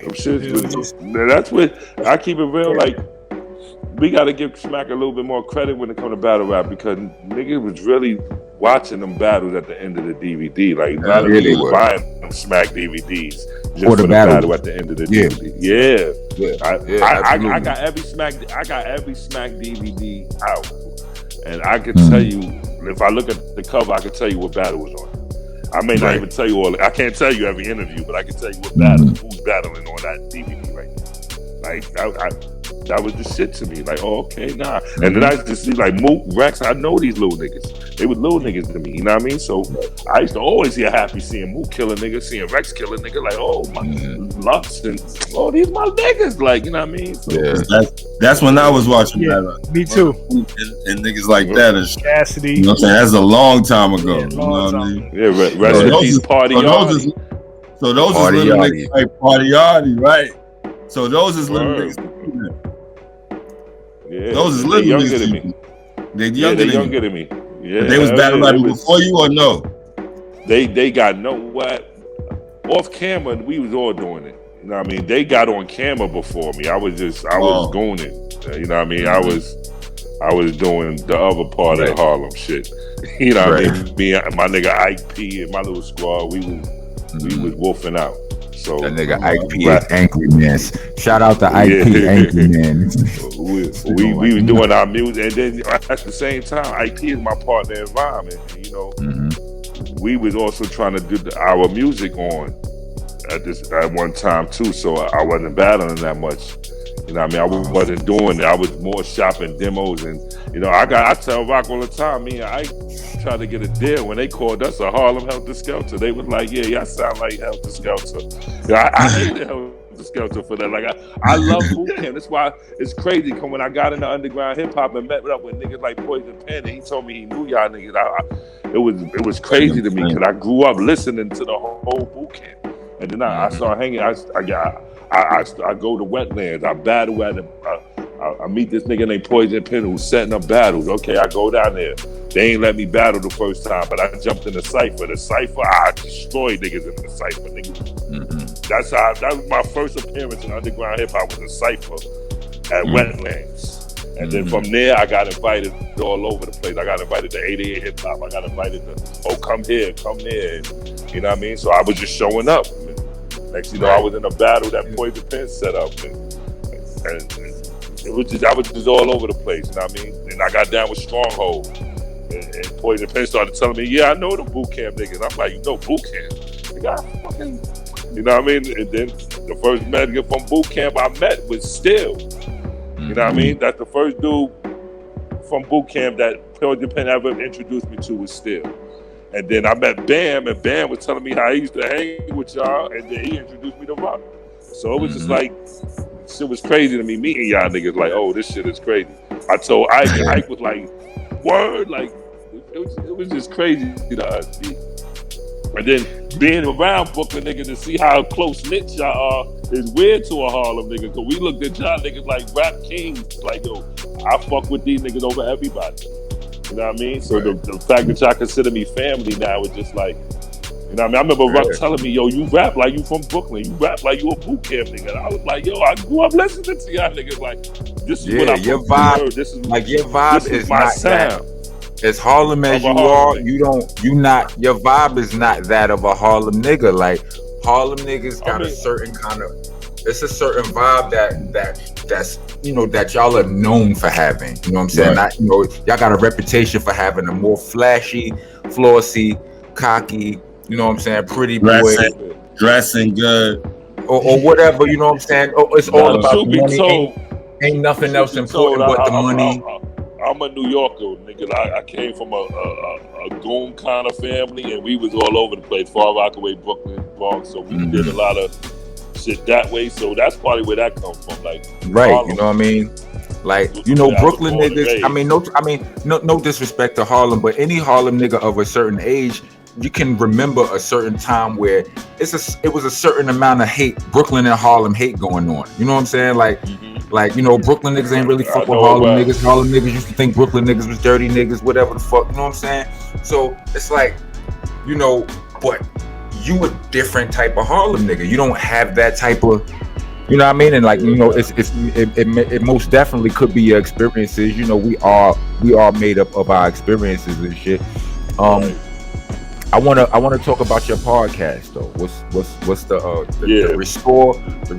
That's what I keep it real. Like, we got to give Smack a little bit more credit when it comes to battle rap, because niggas was really watching them battles at the end of the DVD. Like, not really buying them Smack DVDs just for the battle at the end of the DVD. I got every Smack DVD out, and I can tell you, if I look at the cover, I can tell you what battle was on. I may not even tell you all. I can't tell you every interview, but I can tell you what battle, who's battling on that DVD right now. Like, that was the shit to me. Like, oh, okay, nah. And then I just see like Mook, Rex. I know these little niggas. They were little niggas to me. You know what I mean? So I used to always be happy seeing Mook kill a nigga, seeing Rex kill a nigga. Like, oh my Lux and these my niggas. Like, you know what I mean? So, that's when I was watching that. Me too. And niggas like that is Cassidy. You know what I'm saying? That's a long time ago. You know what I mean? Yeah, rest in peace, Party Yardy. So those is little niggas like Party Yardy, right? So those is little niggas. Yeah, those is little younger than me. They're younger than me. Yeah, they was battle rapping before you or no? They got off camera. We was all doing it. You know what I mean? They got on camera before me. I was going it. You know what I mean? I was doing the other part of the Harlem shit. You know what I mean? Me and my nigga Ike P and my little squad, we was wolfing out. So that nigga Ike P is angry man. Shout out to Ike P, angry man. we was doing our music, and then at the same time, Ike P is my partner in environment. You know, we was also trying to do our music on at one time too. So I wasn't battling that much. You know what I mean? I wasn't doing it. I was more shopping demos, and you know, I tell Rock all the time. Me and Ike tried to get a deal when they called us a Harlem Helter Skelter. They was like, "Yeah, y'all sound like Helter Skelter." Yeah, I hated Helter Skelter for that. Like I love boot camp. That's why it's crazy. Cause when I got into underground hip hop and met up with niggas like Poison Pen, and he told me he knew y'all niggas. It was crazy to me because I grew up listening to the whole boot camp, and then I started hanging. I go to Wetlands. I battle at him. I meet this nigga named Poison Pen who's setting up battles. Okay, I go down there. They ain't let me battle the first time, but I jumped in the cypher. The cypher, I destroyed niggas in the cypher. Niggas. That was my first appearance in underground hip hop, was a cypher at Wetlands. And then from there, I got invited all over the place. I got invited to 88 Hip Hop. I got invited to, come here, come there. And, you know what I mean? So I was just showing up. Next, you know, I was in a battle that Poison Pen set up, and it was just, I was just all over the place. You know what I mean? And I got down with Stronghold, and Poison Pen started telling me, "Yeah, I know the boot camp niggas." I'm like, "You know boot camp?" You know what I mean? And then the first nigga from boot camp I met was Still. You know what I mean? That's the first dude from boot camp that Poison Pen ever introduced me to was Still. And then I met Bam, and Bam was telling me how he used to hang with y'all, and then he introduced me to Rock. So it was just like, shit was crazy to me meeting y'all niggas. Like, oh, this shit is crazy. I told Ike, and Ike was like, word, like, it was just crazy to us. And then being around Brooklyn niggas to see how close knit y'all are is weird to a Harlem nigga. Cause we looked at y'all niggas like rap kings. Like, yo, I fuck with these niggas over everybody. You know what I mean? So the fact that y'all consider me family now is just like, you know what I mean? I remember Ruck telling me, yo, you rap like you from Brooklyn. You rap like you a boot camp nigga. And I was like, yo, I grew up listening to y'all niggas. Like, this is what I your vibe. This is like your vibe is my not sound. As Harlem as you are, your vibe is not that of a Harlem nigga. Like Harlem niggas got a certain kind of, it's a certain vibe that's you know, that y'all are known for having. You know what I'm saying? Not, you know, y'all got a reputation for having a more flashy, flossy, cocky, you know what I'm saying, pretty boy. Dressing good. Or whatever, you know what I'm saying? It's all about the money. Ain't nothing else important but the money. I'm a New Yorker, nigga. I came from a goon kind of family, and we was all over the place, Far Rockaway, Brooklyn, Bronx. So we did a lot of shit that way. So that's probably where that comes from. Like, right, Harlem. you know what I mean? Like, you know, Brooklyn niggas. No disrespect to Harlem, but any Harlem nigga of a certain age, you can remember a certain time where it was a certain amount of hate, Brooklyn and Harlem hate going on. You know what I'm saying? Like, you know, Brooklyn niggas ain't really fuck with Harlem niggas. Harlem niggas used to think Brooklyn niggas was dirty niggas, whatever the fuck. You know what I'm saying? So it's like, you know, but you a different type of Harlem nigga. You don't have that type of, you know what I mean? And like, you know, it most definitely could be your experiences. You know, we are made up of our experiences and shit. I wanna talk about your podcast though. What's the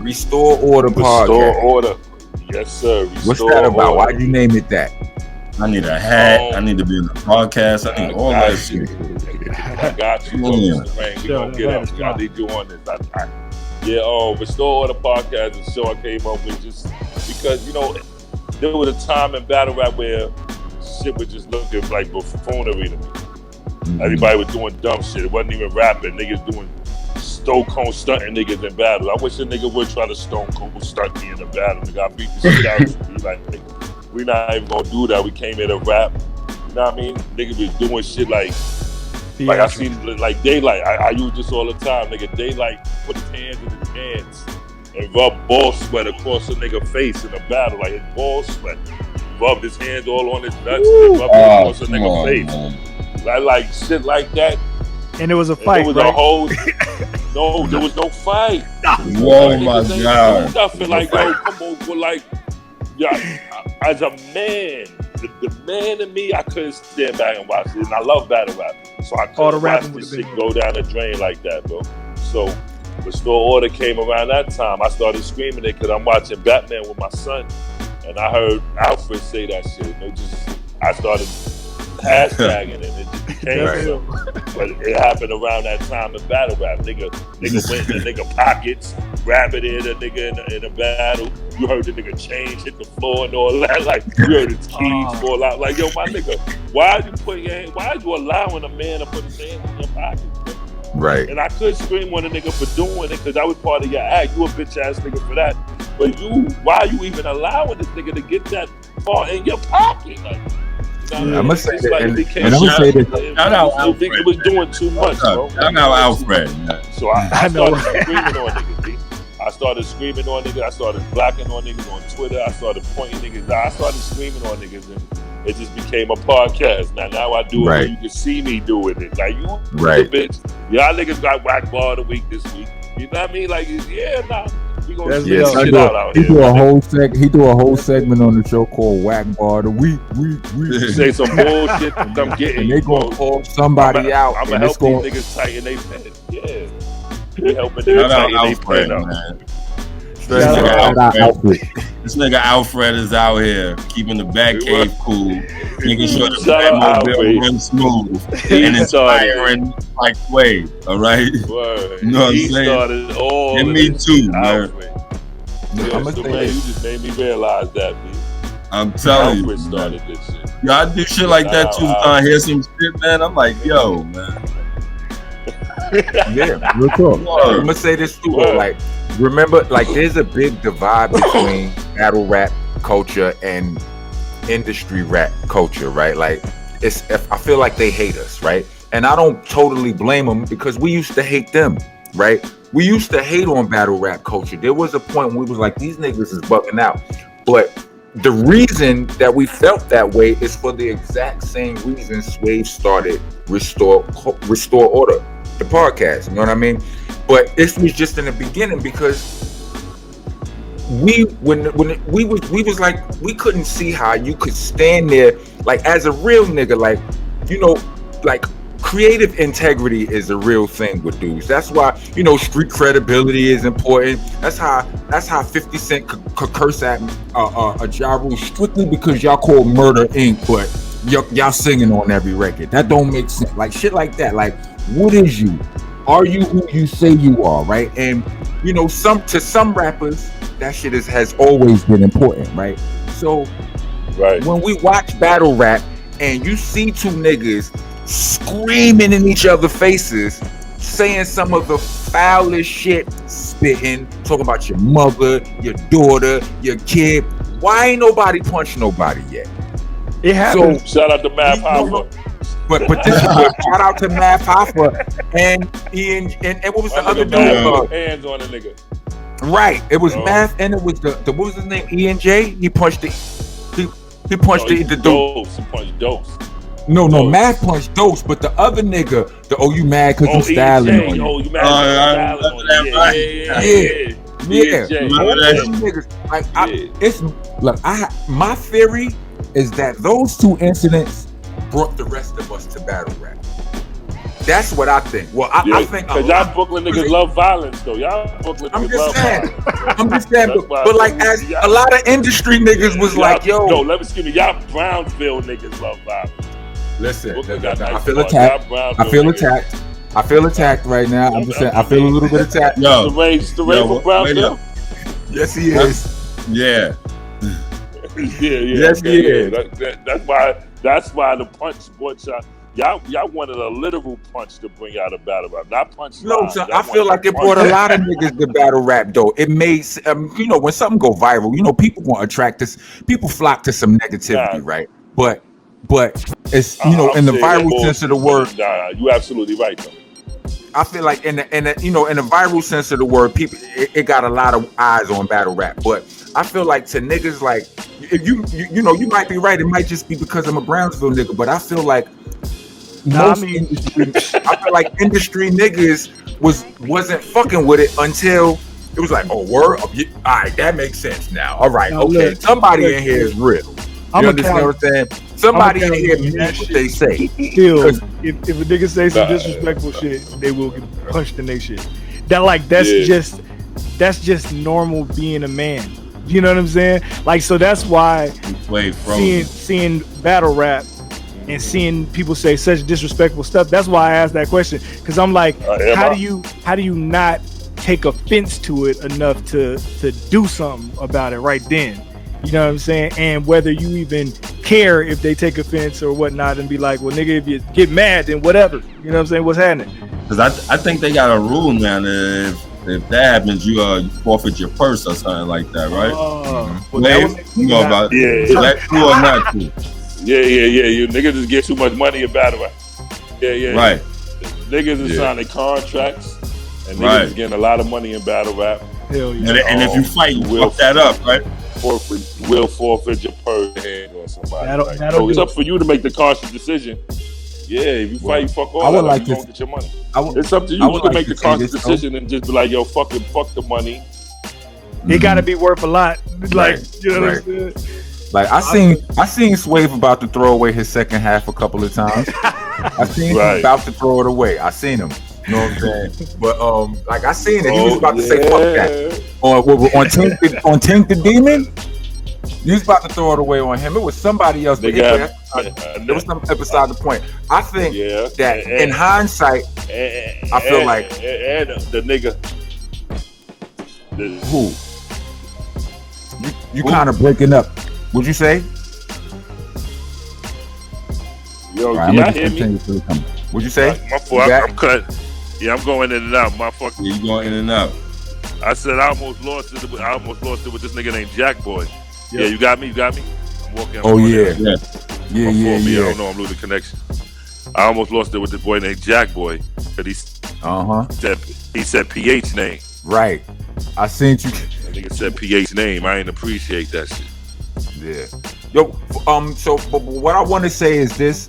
Restore Order podcast? Restore Order. Yes, sir. What's that about? Why'd you name it that? I need a hat. I need to be in the podcast. I need all that shit. I got you. We gonna get up. I need you on this. Restore Order podcast is a show I came up with just because, you know, there was a time in battle rap where shit was just looking like buffoonery to me. Everybody was doing dumb shit. It wasn't even rapping. Niggas doing stone cold stunting niggas in battle. I wish a nigga would try to stone cold stunt me in a battle. Nigga, I beat the shit out of me. Like, we not even gonna do that. We came here to rap. You know what I mean? Niggas was doing shit like I seen like Daylight. I use this all the time. Nigga, Daylight put his hands in his pants and rub ball sweat across a nigga face in a battle. Like his ball sweat. Rubbed his hands all on his nuts and rubbed it across a nigga face. Man. Like shit like that. And it was a fight. There was a whole. No, there was no fight. Whoa, my God. Nothing like, yo, come over, like, yeah. As a man, the man in me, I couldn't stand back and watch it. And I love battle rap. So I couldn't watch this shit go down the drain like that, bro. So Restore Order came around that time. I started screaming it because I'm watching Batman with my son. And I heard Alfred say that shit. And I started hashtagging it. It just became something. But it happened around that time in battle rap. Nigga went in the nigga pockets, grabbing it, a nigga in a battle. You heard the nigga change, hit the floor and all that. Like, you heard his keys fall out. Like, yo, my nigga, why are you allowing a man to put his hands in your pocket? Right. And I could scream on a nigga for doing it because I was part of your act. You a bitch ass nigga for that. But why are you even allowing this nigga to get that far in your pocket? Like, I'm gonna say that, and I'm gonna say that. Shout out Alfred. It was doing too much, bro. Shout out Alfred. So I started screaming on niggas. I started screaming on niggas. I started blocking on niggas on Twitter. I started pointing niggas out. I started screaming on niggas, and it just became a podcast. Now I do it where you can see me doing it. Like, you bitch. Y'all niggas got whack ball of the week this week. You know what I mean? Like, we gonna shit out he here. Do a whole segment on the show called Whack Bar of the Week. We say some bullshit and I'm getting. And they gonna call somebody out. I'm gonna help these niggas tighten their pants. Yeah. We helping niggas tighten their pants. This nigga Alfred is out here keeping the Batcave cool, making sure the Batmobile runs smooth and inspiring like Swave. All right, word. You know what I'm saying? Started all and me too, man. You just made me realize that, man. I'm telling Alfred you, started this shit. Y'all do shit like that too. I hear some shit, man. I'm like, yo, man. Yeah, real talk. I'm gonna say this too. Like, remember, like, there's a big divide between battle rap culture and industry rap culture, right? Like, I feel like they hate us, right? And I don't totally blame them because we used to hate them, right? We used to hate on battle rap culture. There was a point when we was like, these niggas is bugging out. But the reason that we felt that way is for the exact same reason Swave started Restore Order, the podcast. You know what I mean? But this was just in the beginning because we was like, we couldn't see how you could stand there like as a real nigga, like, you know, like creative integrity is a real thing with dudes. That's why, you know, street credibility is important. That's how 50 Cent could curse at a Ja Rule strictly because y'all call Murder Inc., but y'all singing on every record. That don't make sense. Like shit like that. Like, what is you? Are you who you say you are, right? And you know, to some rappers, that shit has always been important, right? So, when we watch battle rap and you see two niggas screaming in each other's faces, saying some of the foulest shit, spitting, talking about your mother, your daughter, your kid. Why ain't nobody punched nobody yet? It happened. So, shout out to Math Hoffa. But this is good. Shout out to Math Hoffa and Ian and what was the other dude? Hands on a nigga. Right. It was Math and it was the what was his name? Ian J. He punched the he punched the Dose. He punched Dose. No, Math punched Dose, but the other nigga, you mad because I'm styling on you. Oh, you mad because I'm styling on you. Yeah. My theory is that those two incidents brought the rest of us to battle rap. That's what I think. Well, I think because y'all Brooklyn niggas love violence, though. Y'all Brooklyn niggas love violence. I'm just saying, but like as a lot of industry niggas was like, yo. No, let me excuse me. Y'all Brownsville niggas love violence. Listen, I feel attacked. I feel attacked right now. I'm just saying, I feel a little bit attacked. Yo, the race from Brownsville. Yes, he is. Yeah. Yes, he is. That's why the punch brought y'all wanted a literal punch to bring out a battle rap, not punch. No, so I feel like it brought a lot of niggas to battle rap though. It made you know, when something go viral, you know, people want to attract this. People flock to some negativity, right? But it's, you know, in the viral sense of the word. You absolutely right though. I feel like in the you know, in the viral sense of the word, people it got a lot of eyes on battle rap. But I feel like to niggas like if you know, you might be right. It might just be because I'm a Brownsville nigga, but I feel like I feel like industry niggas wasn't fucking with it until it was like, oh, word, all right, that makes sense now. All right, okay, somebody in here is real. You understand what I'm saying? Somebody in here means what they say. Still, if a nigga say some disrespectful shit, they will get punched in their shit. That's just normal being a man. You know what I'm saying? Like, so that's why seeing battle rap and seeing people say such disrespectful stuff. That's why I asked that question, because I'm like, how do you not take offense to it enough to do something about it right then? You know what I'm saying? And whether you even care if they take offense or whatnot, and be like, well, nigga, if you get mad, then whatever. You know what I'm saying? What's happening? Because I think they got a rule now that if that happens, you forfeit your purse or something like that, right? Well, you know about is that true or not true? Yeah. You niggas just get too much money in battle rap. Yeah. Right. Niggas is signing contracts, and niggas is getting a lot of money in battle rap. Hell yeah. And if you fight, you fuck that up, right? Will forfeit your purse or somebody. That'll it's up for you to make the conscious decision. Yeah, if you fight, you fuck all that up, you don't get your money. It's up to you. You can make the conscious decision and just be like, yo, fuck the money. It gotta be worth a lot. Like, you know what I'm saying? Like I seen Swave about to throw away his second half a couple of times. I seen him about to throw it away. I seen him. You know what I'm saying? But like I seen it. He was about to say fuck that. On Tank the Demon. He was about to throw it away on him. It was somebody else. But it was something beside the point. I think that in hindsight, I feel like the nigga. Who? You kind of breaking up. What'd you say? Yo, can y'all hear me? What'd you say? My fault. I'm cut. Yeah, I'm going in and out. My fucking. Yeah, you going in and out. I said I almost lost it with this nigga named Jack Boy. Yeah, you got me. I'm walking. Yeah. I don't know. I'm losing connection. I almost lost it with this boy named Jack Boy, but he said PH name. Right. I seen you. That nigga said PH name. I ain't appreciate that shit. Yeah. Yo. But what I want to say is this: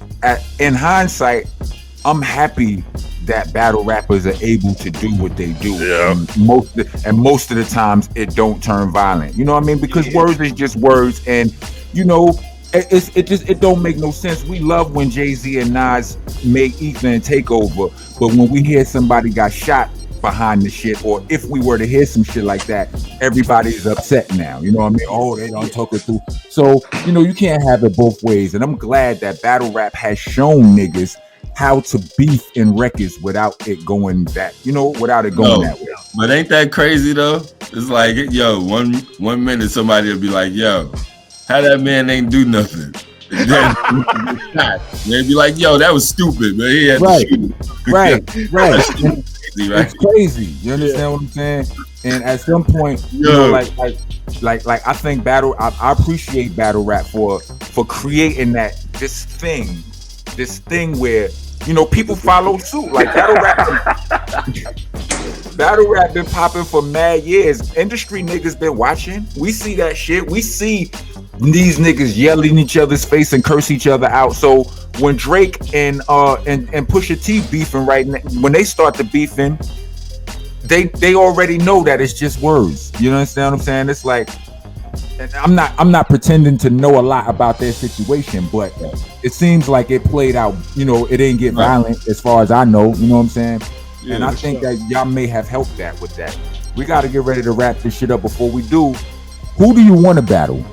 in hindsight, I'm happy that battle rappers are able to do what they do. Yeah. And most of the times it don't turn violent. You know what I mean? Because words is just words, and you know, it don't make no sense. We love when Jay-Z and Nas make Ether and Takeover, but when we hear somebody got shot behind the shit, or if we were to hear some shit like that, everybody's upset now. You know what I mean? Oh, they don't talk it through. So, you know, you can't have it both ways. And I'm glad that battle rap has shown niggas how to beef in records without it going that, without it going that way. But ain't that crazy though? It's like, yo, one minute somebody will be like, yo, how that man ain't do nothing. And then they'd be like, yo, that was stupid, man. He had to shoot him. Right. Right? It's crazy. You understand what I'm saying? And at some point, like I think I appreciate battle rap for creating this thing where people follow suit. Like battle rap been popping for mad years. Industry niggas been watching. We see that shit. We see these niggas yelling in each other's face and curse each other out. So when Drake and Pusha T beefing when they start the beefing, they already know that it's just words. You understand what I'm saying? It's like, I'm not pretending to know a lot about their situation, but it seems like it played out. It didn't get violent as far as I know. You know what I'm saying? Yeah, and I think that y'all may have helped that with that. We got to get ready to wrap this shit up. Before we do, who do you want to battle?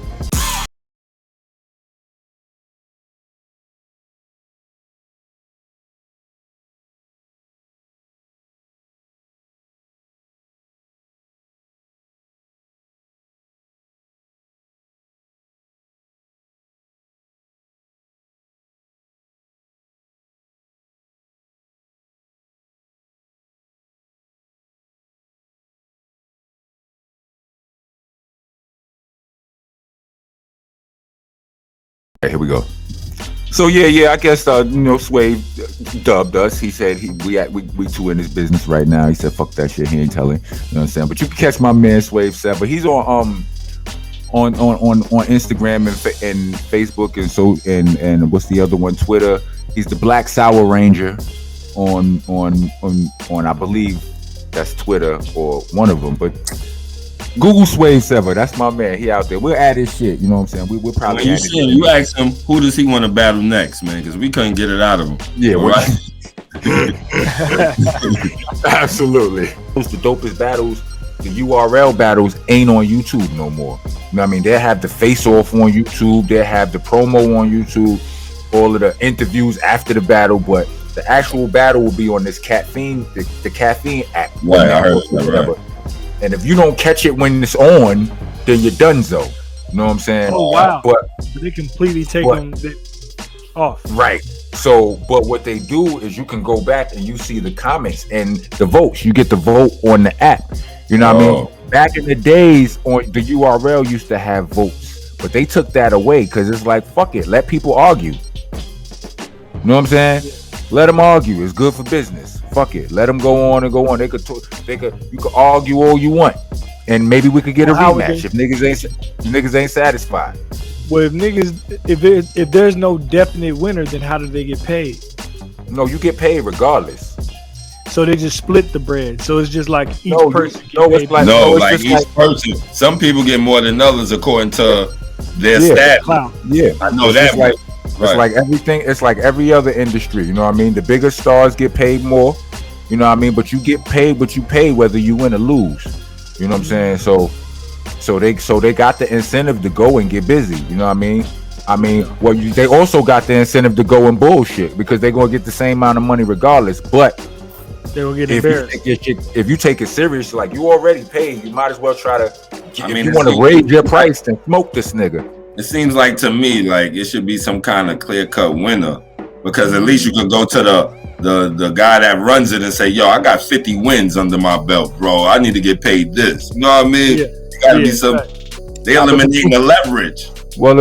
Here we go. So yeah, I guess Swave dubbed us. He said we two in this business right now. He said fuck that shit. He ain't telling. You know what I'm saying? But you can catch my man Swave Sevah. He's on Instagram and Facebook and what's the other one? Twitter. He's the Black Sour Ranger on I believe that's Twitter or one of them. But Google Swave Sevah. That's my man. He out there. We'll add his shit. You know what I'm saying? We'll probably When you add see him, you ask him who does he want to battle next, man? Because we couldn't get it out of him. Yeah, right. Absolutely. The dopest battles, the URL battles ain't on YouTube no more. You know what I mean? They'll have the face off on YouTube, they'll have the promo on YouTube, all of the interviews after the battle, but the actual battle will be on this caffeine, the caffeine app. Right, I heard that, right. And if you don't catch it when it's on, then you're donezo. You know what I'm saying? Oh wow! But they completely take them off. Right. So, but what they do is you can go back and you see the comments and the votes. You get the vote on the app. You know what I mean? Back in the days, on the URL used to have votes, but they took that away because it's like, fuck it, let people argue. You know what I'm saying? Yeah. Let them argue. It's good for business. Fuck it. Let them go on and go on. You could argue all you want, and maybe we could get a rematch if niggas ain't satisfied. Well, if there's no definite winner, then how do they get paid? No, you get paid regardless. So they just split the bread. So it's just like each person. Like each person. Some people get more than others according to their stat. Yeah, I know that. It's like everything. It's like every other industry. You know what I mean? The bigger stars get paid more. You know what I mean? But you get paid what you pay whether you win or lose. You know what I'm saying? So they got the incentive to go and get busy. You know what I mean? They also got the incentive to go and bullshit because they're gonna get the same amount of money regardless. But they will get embarrassed. If you take it serious, like you already paid, you might as well try to. If you want to raise your price, then smoke this nigga. It seems like to me like it should be some kind of clear-cut winner because at least you can go to the guy that runs it and say, yo, I got 50 wins under my belt, bro. I need to get paid this. You know what I mean? Yeah. You gotta be some. They eliminating the leverage. Well,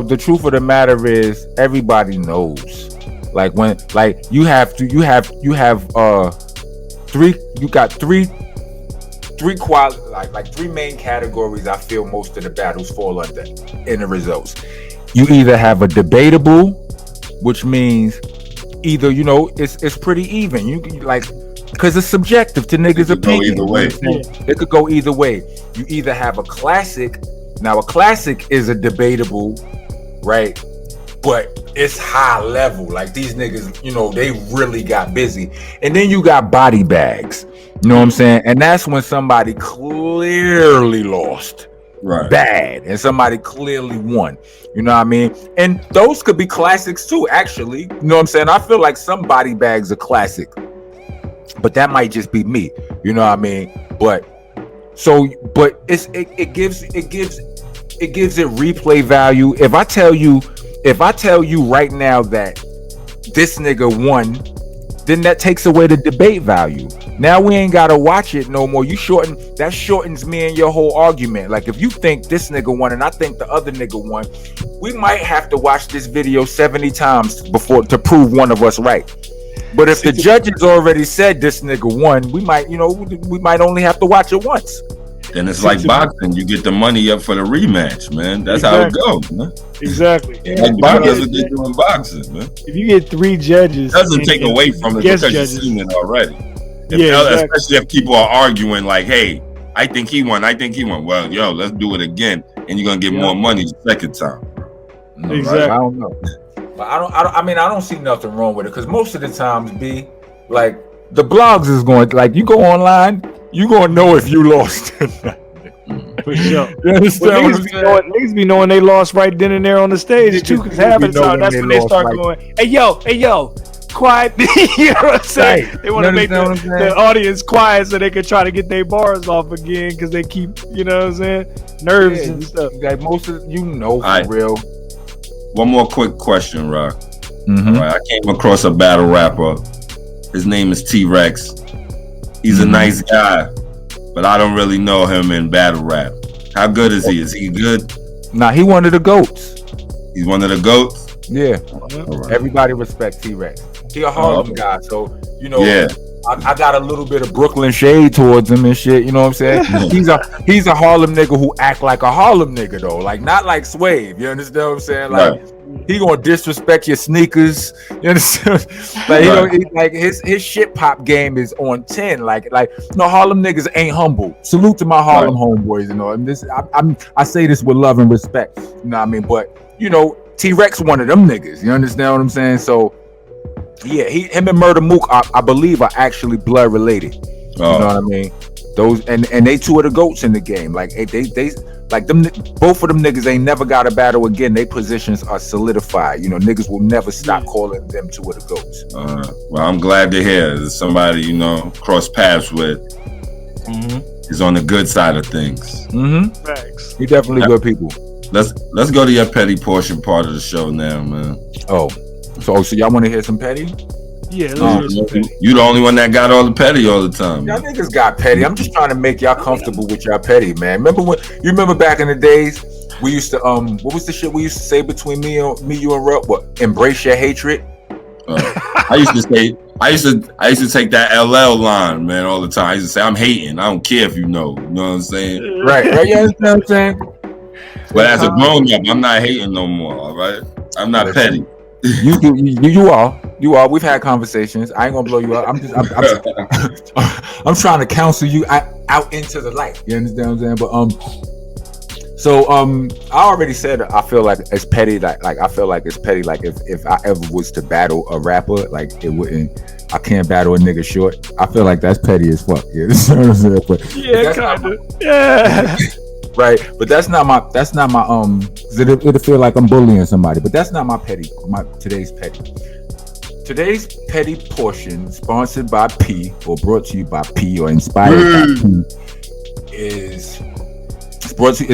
the truth of the matter is everybody knows. Like when, like you have three quality, like three main categories. I feel most of the battles fall under in the results. You either have a debatable, which means either it's pretty even. You like because it's subjective to niggas' opinion. It could go either way. You either have a classic. Now a classic is a debatable, right? But it's high level. Like these niggas, they really got busy. And then you got body bags. You know what I'm saying? And that's when somebody clearly lost. Right. Bad. And somebody clearly won. You know what I mean? And those could be classics too, actually. You know what I'm saying? I feel like some body bags are classic. But that might just be me. You know what I mean? But it gives it replay value. If I tell you right now that this nigga won, then that takes away the debate value. Now we ain't gotta watch it no more. That shortens me and your whole argument. Like if you think this nigga won and I think the other nigga won, we might have to watch this video 70 times before to prove one of us right. But if the judges already said this nigga won, we might only have to watch it once. Then it's like boxing. You get the money up for the rematch, man. That's how it goes, man. Exactly. Like boxing, that's what they do in boxing, man. If you get three judges, it doesn't take away from it because you've seen it already. Especially if people are arguing like, hey, I think he won. Well, yo, let's do it again. And you're going to get more money the second time. Exactly. Right? I don't know. But I don't see nothing wrong with it because most of the times, like the blogs is going, like you go online, you gonna know if you lost. For sure. Niggas be knowing they lost right then and there on the stage too, because half of the time that's when they start going, hey yo, quiet. You know what I'm saying? Right. They want to make the audience quiet so they can try to get their bars off again because they keep, you know what I'm saying, nerves and stuff. Like most of for real. One more quick question, Rock. Mm-hmm. All right, I came across a battle rapper. His name is T-Rex. He's a nice guy, but I don't really know him in battle rap. How good is he? Is he good? Nah, he one of the GOATs. He's one of the GOATs? Yeah. Right. Everybody respects T-Rex. He a Harlem guy, so, Yeah. I got a little bit of Brooklyn shade towards him and shit. You know what I'm saying? He's a Harlem nigga who act like a Harlem nigga though, like not like Swave. You understand what I'm saying? Like he gonna disrespect your sneakers. You understand? Like his shit pop game is on 10. Like Harlem niggas ain't humble. Salute to my Harlem homeboys. You know, and I say this with love and respect. You know what I mean? But T-Rex one of them niggas. You understand what I'm saying? So. Yeah, him and Murder Mook, I believe, are actually blood related. You know what I mean? Those and they two of the goats in the game. Like they like them. Both of them niggas ain't never got a battle again. Their positions are solidified. Niggas will never stop calling them two of the goats. Well, I'm glad to hear that somebody cross paths with is on the good side of things. Facts. You definitely good people. Let's go to your petty portion part of the show now, man. So y'all want to hear some petty? Yeah, let's hear some petty. You the only one that got all the petty all the time. Y'all niggas got petty. I'm just trying to make y'all comfortable with y'all petty, man. Remember back in the days we used to what was the shit we used to say between me, you and Rup? What? Embrace your hatred. I used to take that LL line, man, all the time. I used to say, I'm hating. I don't care if you know. You know what I'm saying? Right. You understand what I'm saying? But as a grown up, I'm not hating no more. All right. I'm not petty. You are. We've had conversations. I ain't gonna blow you up. I'm trying to counsel you out into the light. You understand what I'm saying? But I already said I feel like it's petty. Like I feel like it's petty. Like if I ever was to battle a rapper, like it wouldn't. I can't battle a nigga short. I feel like that's petty as fuck. You understand what I'm saying? But kind of. Yeah. Right, but that's not my it'll feel like I'm bullying somebody, but that's not my today's petty portion, sponsored by P or brought to you by P or inspired by P, it's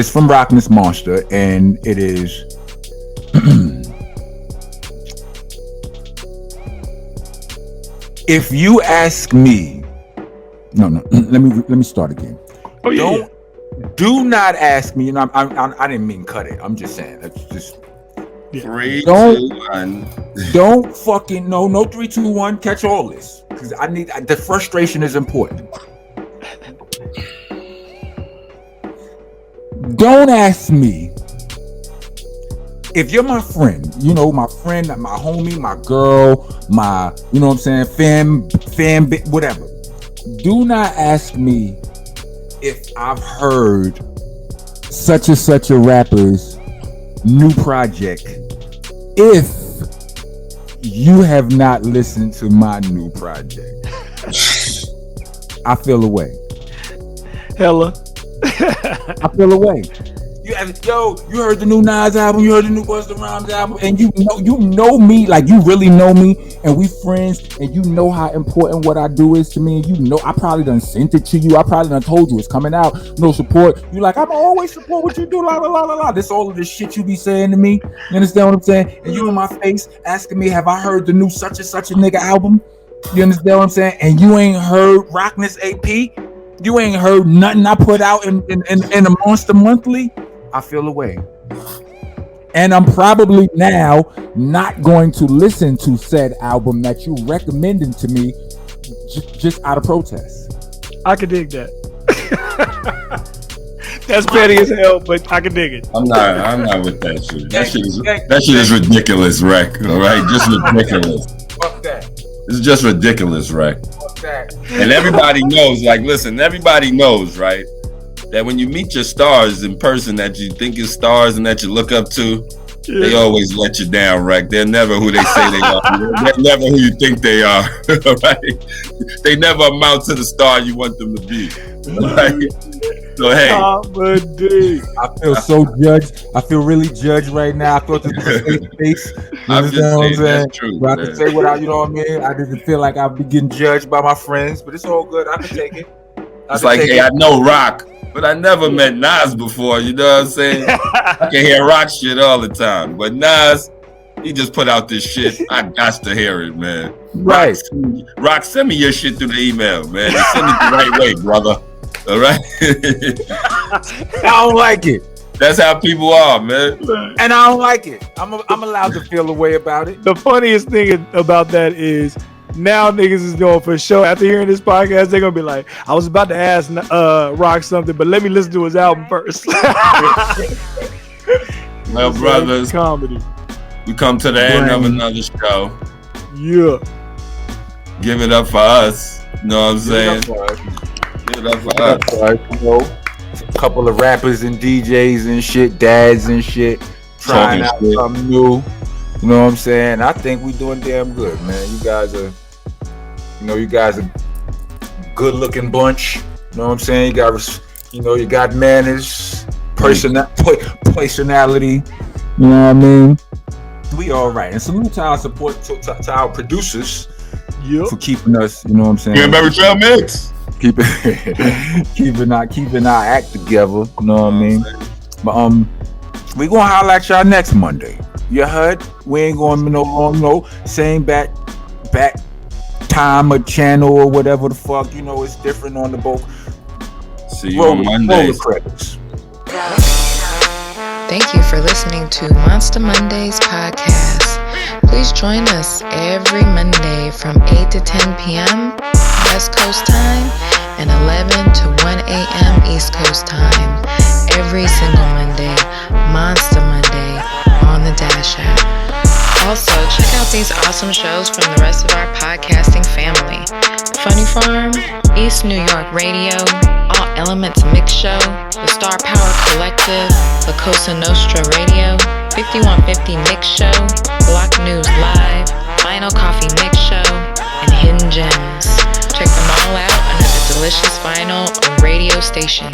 from Rockness Monster, and it is if you ask me, no, let me start again. Do not ask me. I didn't mean cut it. I'm just saying. That's just 3, 2, 1. Don't fucking no 3, 2, 1. Catch all this because I need the frustration is important. Don't ask me if you're my friend. My friend, my homie, my girl, my fam, whatever. Do not ask me if I've heard such and such a rapper's new project if you have not listened to my new project. I feel away. Hella. I feel away. You heard the new Nas album, you heard the new Busta Rhymes album, and you know me, like you really know me, and we friends, and you know how important what I do is to me, and I probably done sent it to you, I probably done told you it's coming out, no support. You like, I'm always support what you do, la la la la la. This all of this shit you be saying to me. You understand what I'm saying? And you in my face asking me, have I heard the new such and such a nigga album? You understand what I'm saying? And you ain't heard Rockness AP? You ain't heard nothing I put out in a Monsta Monthly? I feel away. And I'm probably now not going to listen to said album that you recommended to me just out of protest. I can dig that. That's petty as hell, but I can dig it. I'm not with that shit. That shit is ridiculous, Rec. All right, just ridiculous. Fuck that. It's just ridiculous, Rec. Fuck that. And everybody knows, everybody knows, right? That when you meet your stars in person that you think is stars and that you look up to, they always let you down, right? They're never who they say they are. They're never who you think they are, right? They never amount to the star you want them to be, right? So, hey. I feel so judged. I feel really judged right now. I thought this was a safe space. I'm just saying that's true. But I can say what you know what I mean? I didn't feel like I'd be getting judged by my friends, but it's all good. I can take it. It's like, hey, I know Rock, but I never met Nas before, you know what I'm saying? I can hear Rock shit all the time, but Nas, he just put out this shit. I got to hear it, man. Right. Rock, send me your shit through the email, man. Send it the right way, brother. All right? I don't like it. That's how people are, man. And I don't like it. I'm allowed to feel a way about it. The funniest thing about that is Now niggas is going for sure. After hearing this podcast, they're gonna be like, I was about to ask Rock something, but let me listen to his album first. Well, brothers, comedy. We come to the end of another show. Yeah. Give it up for us. You know what I'm saying? Give it up for us. You know, a couple of rappers and DJs and shit, dads and shit, trying out something new. You know what I'm saying? I think we doing damn good, man. You guys are good-looking bunch. You know what I'm saying? You got manners, personality. You know what I mean? We all right. And salute to our support, to our producers for keeping us, you know what I'm saying? Yeah, Baby Trail Mix. keeping our act together, you know what I mean? But we gonna holler at y'all next Monday. You heard? We ain't going no same back time or channel or whatever the fuck, you know, it's different on the boat. See you on Monday. Credits. Thank you for listening to Monsta Mondayz Podcast. Please join us every Monday from 8 to 10 p.m. West Coast time and 11 to 1 a.m. East Coast time. Every single Monday, Monsta Monday on the Dash app. Also, check out these awesome shows from the rest of our podcasting family. Funny Farm, East New York Radio, All Elements Mix Show, the Starpower Collective, La Cosa Nostra Radio, 5150 Mix Show, Block News Live, Vinyl Coffee Mix Show, and Hidden Gems. Check them all out under the delicious vinyl radio station.